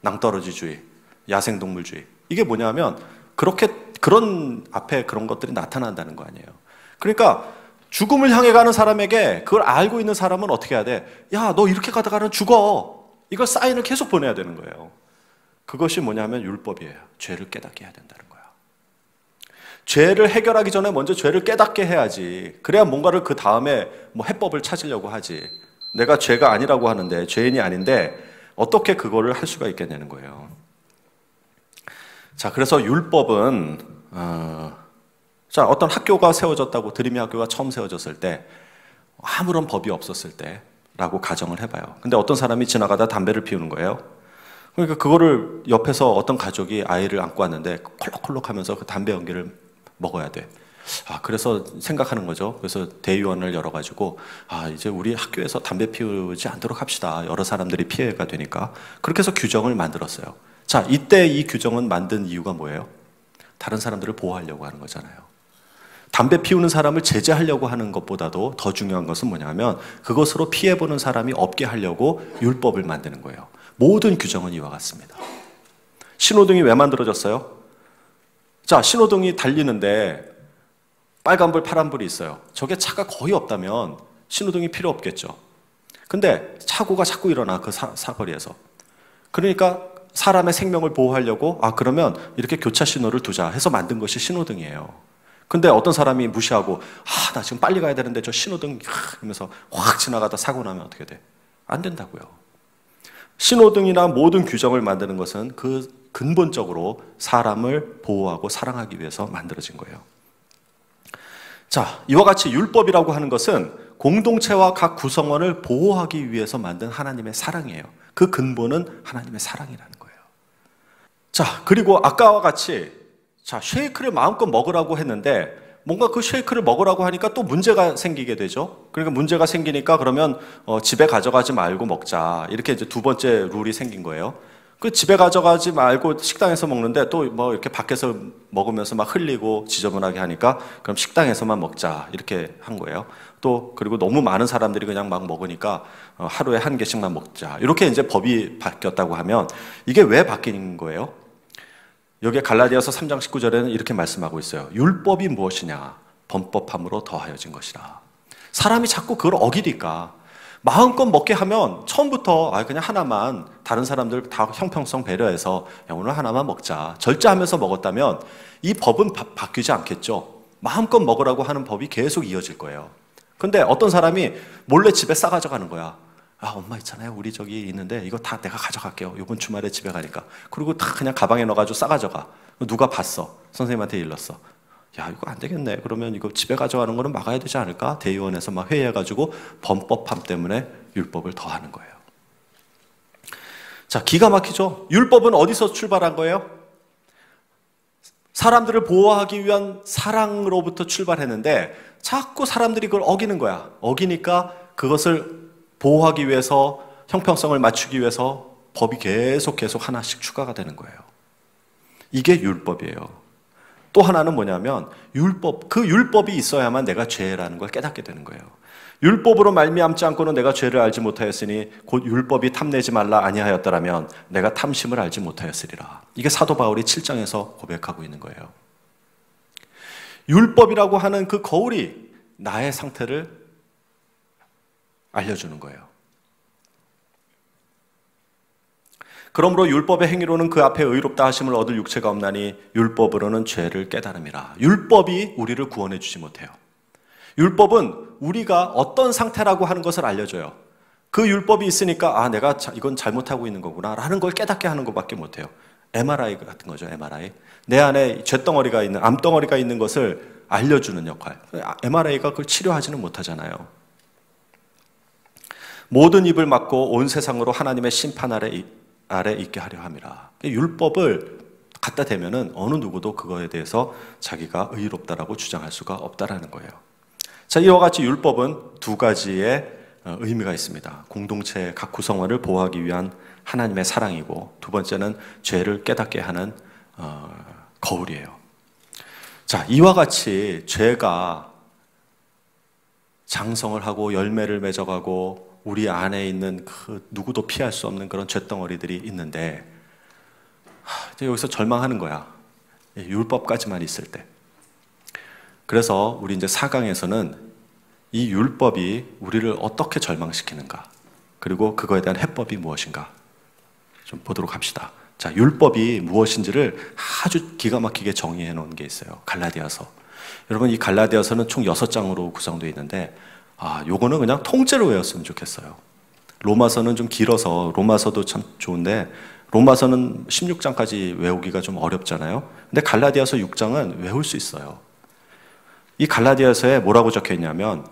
낭떠러지주의, 야생동물주의. 이게 뭐냐면 그런 앞에 그런 것들이 나타난다는 거 아니에요. 그러니까 죽음을 향해 가는 사람에게 그걸 알고 있는 사람은 어떻게 해야 돼? 야, 너 이렇게 가다가는 죽어. 이걸 사인을 계속 보내야 되는 거예요. 그것이 뭐냐면 율법이에요. 죄를 깨닫게 해야 된다는 거야. 죄를 해결하기 전에 먼저 죄를 깨닫게 해야지. 그래야 뭔가를 그 다음에 뭐 해법을 찾으려고 하지. 내가 죄가 아니라고 하는데, 죄인이 아닌데 어떻게 그거를 할 수가 있겠냐는 거예요. 자, 그래서 율법은 어떤 학교가 세워졌다고, 드림이 학교가 처음 세워졌을 때 아무런 법이 없었을 때라고 가정을 해봐요. 근데 어떤 사람이 지나가다 담배를 피우는 거예요. 그러니까 그거를 옆에서 어떤 가족이 아이를 안고 왔는데 콜록콜록하면서 그 담배 연기를 먹어야 돼. 그래서 생각하는 거죠. 그래서 대의원을 열어가지고 이제 우리 학교에서 담배 피우지 않도록 합시다. 여러 사람들이 피해가 되니까. 그렇게 해서 규정을 만들었어요. 자, 이때 이 규정은 만든 이유가 뭐예요? 다른 사람들을 보호하려고 하는 거잖아요. 담배 피우는 사람을 제재하려고 하는 것보다도 더 중요한 것은 뭐냐면 그것으로 피해보는 사람이 없게 하려고 율법을 만드는 거예요. 모든 규정은 이와 같습니다. 신호등이 왜 만들어졌어요? 자, 신호등이 달리는데 빨간불, 파란불이 있어요. 저게 차가 거의 없다면 신호등이 필요 없겠죠. 근데 사고가 자꾸 일어나, 그 사거리에서. 그러니까 사람의 생명을 보호하려고 그러면 이렇게 교차 신호를 두자 해서 만든 것이 신호등이에요. 근데 어떤 사람이 무시하고 나 지금 빨리 가야 되는데 저 신호등 하면서 확 지나가다 사고 나면 어떻게 돼? 안 된다고요. 신호등이나 모든 규정을 만드는 것은 그 근본적으로 사람을 보호하고 사랑하기 위해서 만들어진 거예요. 자, 이와 같이 율법이라고 하는 것은 공동체와 각 구성원을 보호하기 위해서 만든 하나님의 사랑이에요. 그 근본은 하나님의 사랑이라는 거예요. 자, 그리고 아까와 같이 쉐이크를 마음껏 먹으라고 했는데 뭔가 그 쉐이크를 먹으라고 하니까 또 문제가 생기게 되죠. 그러니까 문제가 생기니까 그러면 집에 가져가지 말고 먹자. 이렇게 이제 두 번째 룰이 생긴 거예요. 그 집에 가져가지 말고 식당에서 먹는데 또 뭐 이렇게 밖에서 먹으면서 막 흘리고 지저분하게 하니까 그럼 식당에서만 먹자. 이렇게 한 거예요. 또 그리고 너무 많은 사람들이 그냥 막 먹으니까 하루에 한 개씩만 먹자. 이렇게 이제 법이 바뀌었다고 하면 이게 왜 바뀐 거예요? 여기 갈라디아서 3장 19절에는 이렇게 말씀하고 있어요. 율법이 무엇이냐? 범법함으로 더하여진 것이라. 사람이 자꾸 그걸 어기니까 마음껏 먹게 하면 처음부터 그냥 하나만, 다른 사람들 다 형평성 배려해서 오늘 하나만 먹자 절제하면서 먹었다면 이 법은 바뀌지 않겠죠. 마음껏 먹으라고 하는 법이 계속 이어질 거예요. 근데 어떤 사람이 몰래 집에 싸가져 가는 거야. 엄마 있잖아요. 우리 저기 있는데 이거 다 내가 가져갈게요. 이번 주말에 집에 가니까. 그리고 다 그냥 가방에 넣어가지고 싸가져가. 누가 봤어. 선생님한테 일렀어. 야, 이거 안 되겠네. 그러면 이거 집에 가져가는 거는 막아야 되지 않을까? 대의원에서 막 회의해가지고 범법함 때문에 율법을 더하는 거예요. 자, 기가 막히죠? 율법은 어디서 출발한 거예요? 사람들을 보호하기 위한 사랑으로부터 출발했는데 자꾸 사람들이 그걸 어기는 거야. 어기니까 그것을 보호하기 위해서, 형평성을 맞추기 위해서 법이 계속 하나씩 추가가 되는 거예요. 이게 율법이에요. 또 하나는 뭐냐면 그 율법이 있어야만 내가 죄라는 걸 깨닫게 되는 거예요. 율법으로 말미암지 않고는 내가 죄를 알지 못하였으니 곧 율법이 탐내지 말라 아니하였더라면 내가 탐심을 알지 못하였으리라. 이게 사도 바울이 7장에서 고백하고 있는 거예요. 율법이라고 하는 그 거울이 나의 상태를 알려주는 거예요. 그러므로 율법의 행위로는 그 앞에 의롭다 하심을 얻을 육체가 없나니 율법으로는 죄를 깨달음이라. 율법이 우리를 구원해 주지 못해요. 율법은 우리가 어떤 상태라고 하는 것을 알려줘요. 그 율법이 있으니까 내가 이건 잘못하고 있는 거구나 라는 걸 깨닫게 하는 것밖에 못해요. MRI 같은 거죠. MRI. 내 안에 쇳덩어리가 있는, 암덩어리가 있는 것을 알려주는 역할. MRI가 그걸 치료하지는 못하잖아요. 모든 입을 막고 온 세상으로 하나님의 심판 아래 있게 하려 함이라. 율법을 갖다 대면은 어느 누구도 그거에 대해서 자기가 의롭다라고 주장할 수가 없다라는 거예요. 자, 이와 같이 율법은 두 가지의 의미가 있습니다. 공동체의 각 구성원을 보호하기 위한 하나님의 사랑이고, 두 번째는 죄를 깨닫게 하는 거울이에요. 자, 이와 같이 죄가 장성을 하고 열매를 맺어가고 우리 안에 있는 그 누구도 피할 수 없는 그런 쇳덩어리들이 있는데, 이제 여기서 절망하는 거야. 율법까지만 있을 때. 그래서 우리 이제 4강에서는 이 율법이 우리를 어떻게 절망시키는가, 그리고 그거에 대한 해법이 무엇인가 좀 보도록 합시다. 자, 율법이 무엇인지를 아주 기가 막히게 정의해 놓은 게 있어요. 갈라디아서. 여러분, 이 갈라디아서는 총 6장으로 구성되어 있는데 요거는 그냥 통째로 외웠으면 좋겠어요. 로마서는 좀 길어서, 로마서도 참 좋은데 로마서는 16장까지 외우기가 좀 어렵잖아요. 근데 갈라디아서 6장은 외울 수 있어요. 이 갈라디아서에 뭐라고 적혀 있냐면,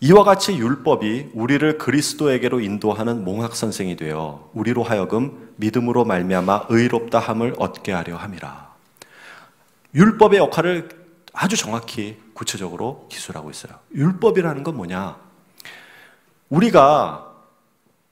이와 같이 율법이 우리를 그리스도에게로 인도하는 몽학선생이 되어 우리로 하여금 믿음으로 말미암아 의롭다 함을 얻게 하려 함이라. 율법의 역할을 아주 정확히 구체적으로 기술하고 있어요. 율법이라는 건 뭐냐? 우리가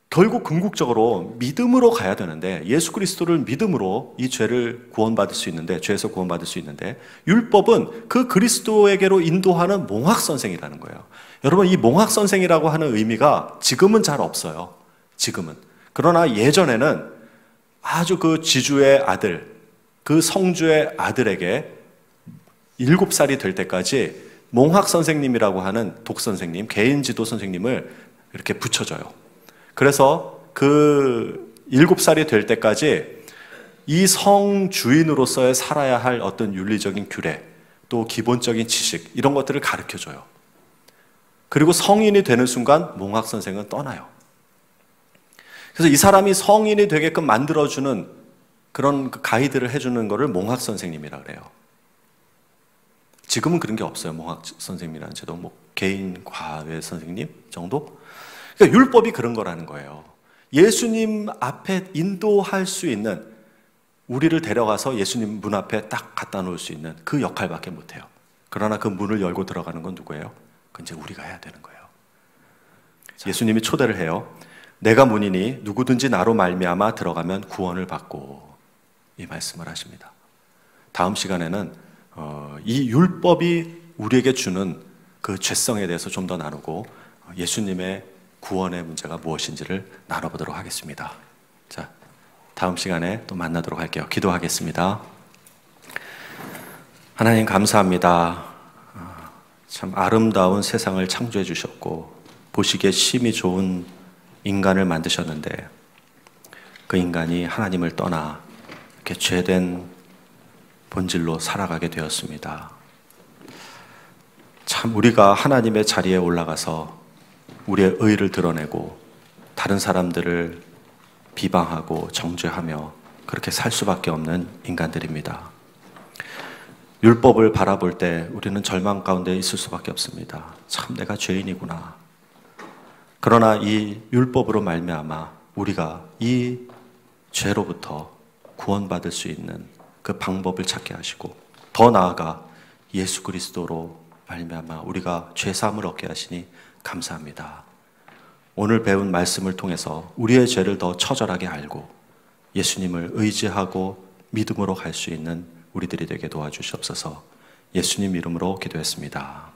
결국 궁극적으로 믿음으로 가야 되는데, 예수 그리스도를 믿음으로 이 죄를 구원받을 수 있는데, 죄에서 구원받을 수 있는데, 율법은 그 그리스도에게로 인도하는 몽학선생이라는 거예요. 여러분, 이 몽학선생이라고 하는 의미가 지금은 잘 없어요. 지금은. 그러나 예전에는 아주 그 지주의 아들, 그 성주의 아들에게 7살이 될 때까지 몽학선생님이라고 하는 독선생님, 개인 지도 선생님을 이렇게 붙여줘요. 그래서 그 7살이 될 때까지 이 성 주인으로서의 살아야 할 어떤 윤리적인 규례, 또 기본적인 지식, 이런 것들을 가르쳐줘요. 그리고 성인이 되는 순간 몽학 선생은 떠나요. 그래서 이 사람이 성인이 되게끔 만들어주는 그런 가이드를 해주는 거를 몽학 선생님이라 그래요. 지금은 그런 게 없어요. 몽학 선생님이라는 제도, 뭐 개인 과외 선생님 정도? 그러니까 율법이 그런 거라는 거예요. 예수님 앞에 인도할 수 있는, 우리를 데려가서 예수님 문 앞에 딱 갖다 놓을 수 있는 그 역할밖에 못해요. 그러나 그 문을 열고 들어가는 건 누구예요? 그건 이제 우리가 해야 되는 거예요. 예수님이 초대를 해요. 내가 문이니 누구든지 나로 말미암아 들어가면 구원을 받고, 이 말씀을 하십니다. 다음 시간에는 이 율법이 우리에게 주는 그 죄성에 대해서 좀 더 나누고, 예수님의 구원의 문제가 무엇인지를 나눠보도록 하겠습니다. 자, 다음 시간에 또 만나도록 할게요. 기도하겠습니다. 하나님 감사합니다. 참 아름다운 세상을 창조해 주셨고 보시기에 심히 좋은 인간을 만드셨는데, 그 인간이 하나님을 떠나 이렇게 죄된 본질로 살아가게 되었습니다. 참 우리가 하나님의 자리에 올라가서 우리의 의를 드러내고 다른 사람들을 비방하고 정죄하며 그렇게 살 수밖에 없는 인간들입니다. 율법을 바라볼 때 우리는 절망 가운데 있을 수밖에 없습니다. 참 내가 죄인이구나. 그러나 이 율법으로 말미암아 우리가 이 죄로부터 구원받을 수 있는 그 방법을 찾게 하시고 더 나아가 예수 그리스도로 말미암아 우리가 죄 사함을 얻게 하시니 감사합니다. 오늘 배운 말씀을 통해서 우리의 죄를 더 처절하게 알고 예수님을 의지하고 믿음으로 갈 수 있는 우리들이 되게 도와주시옵소서. 예수님 이름으로 기도했습니다.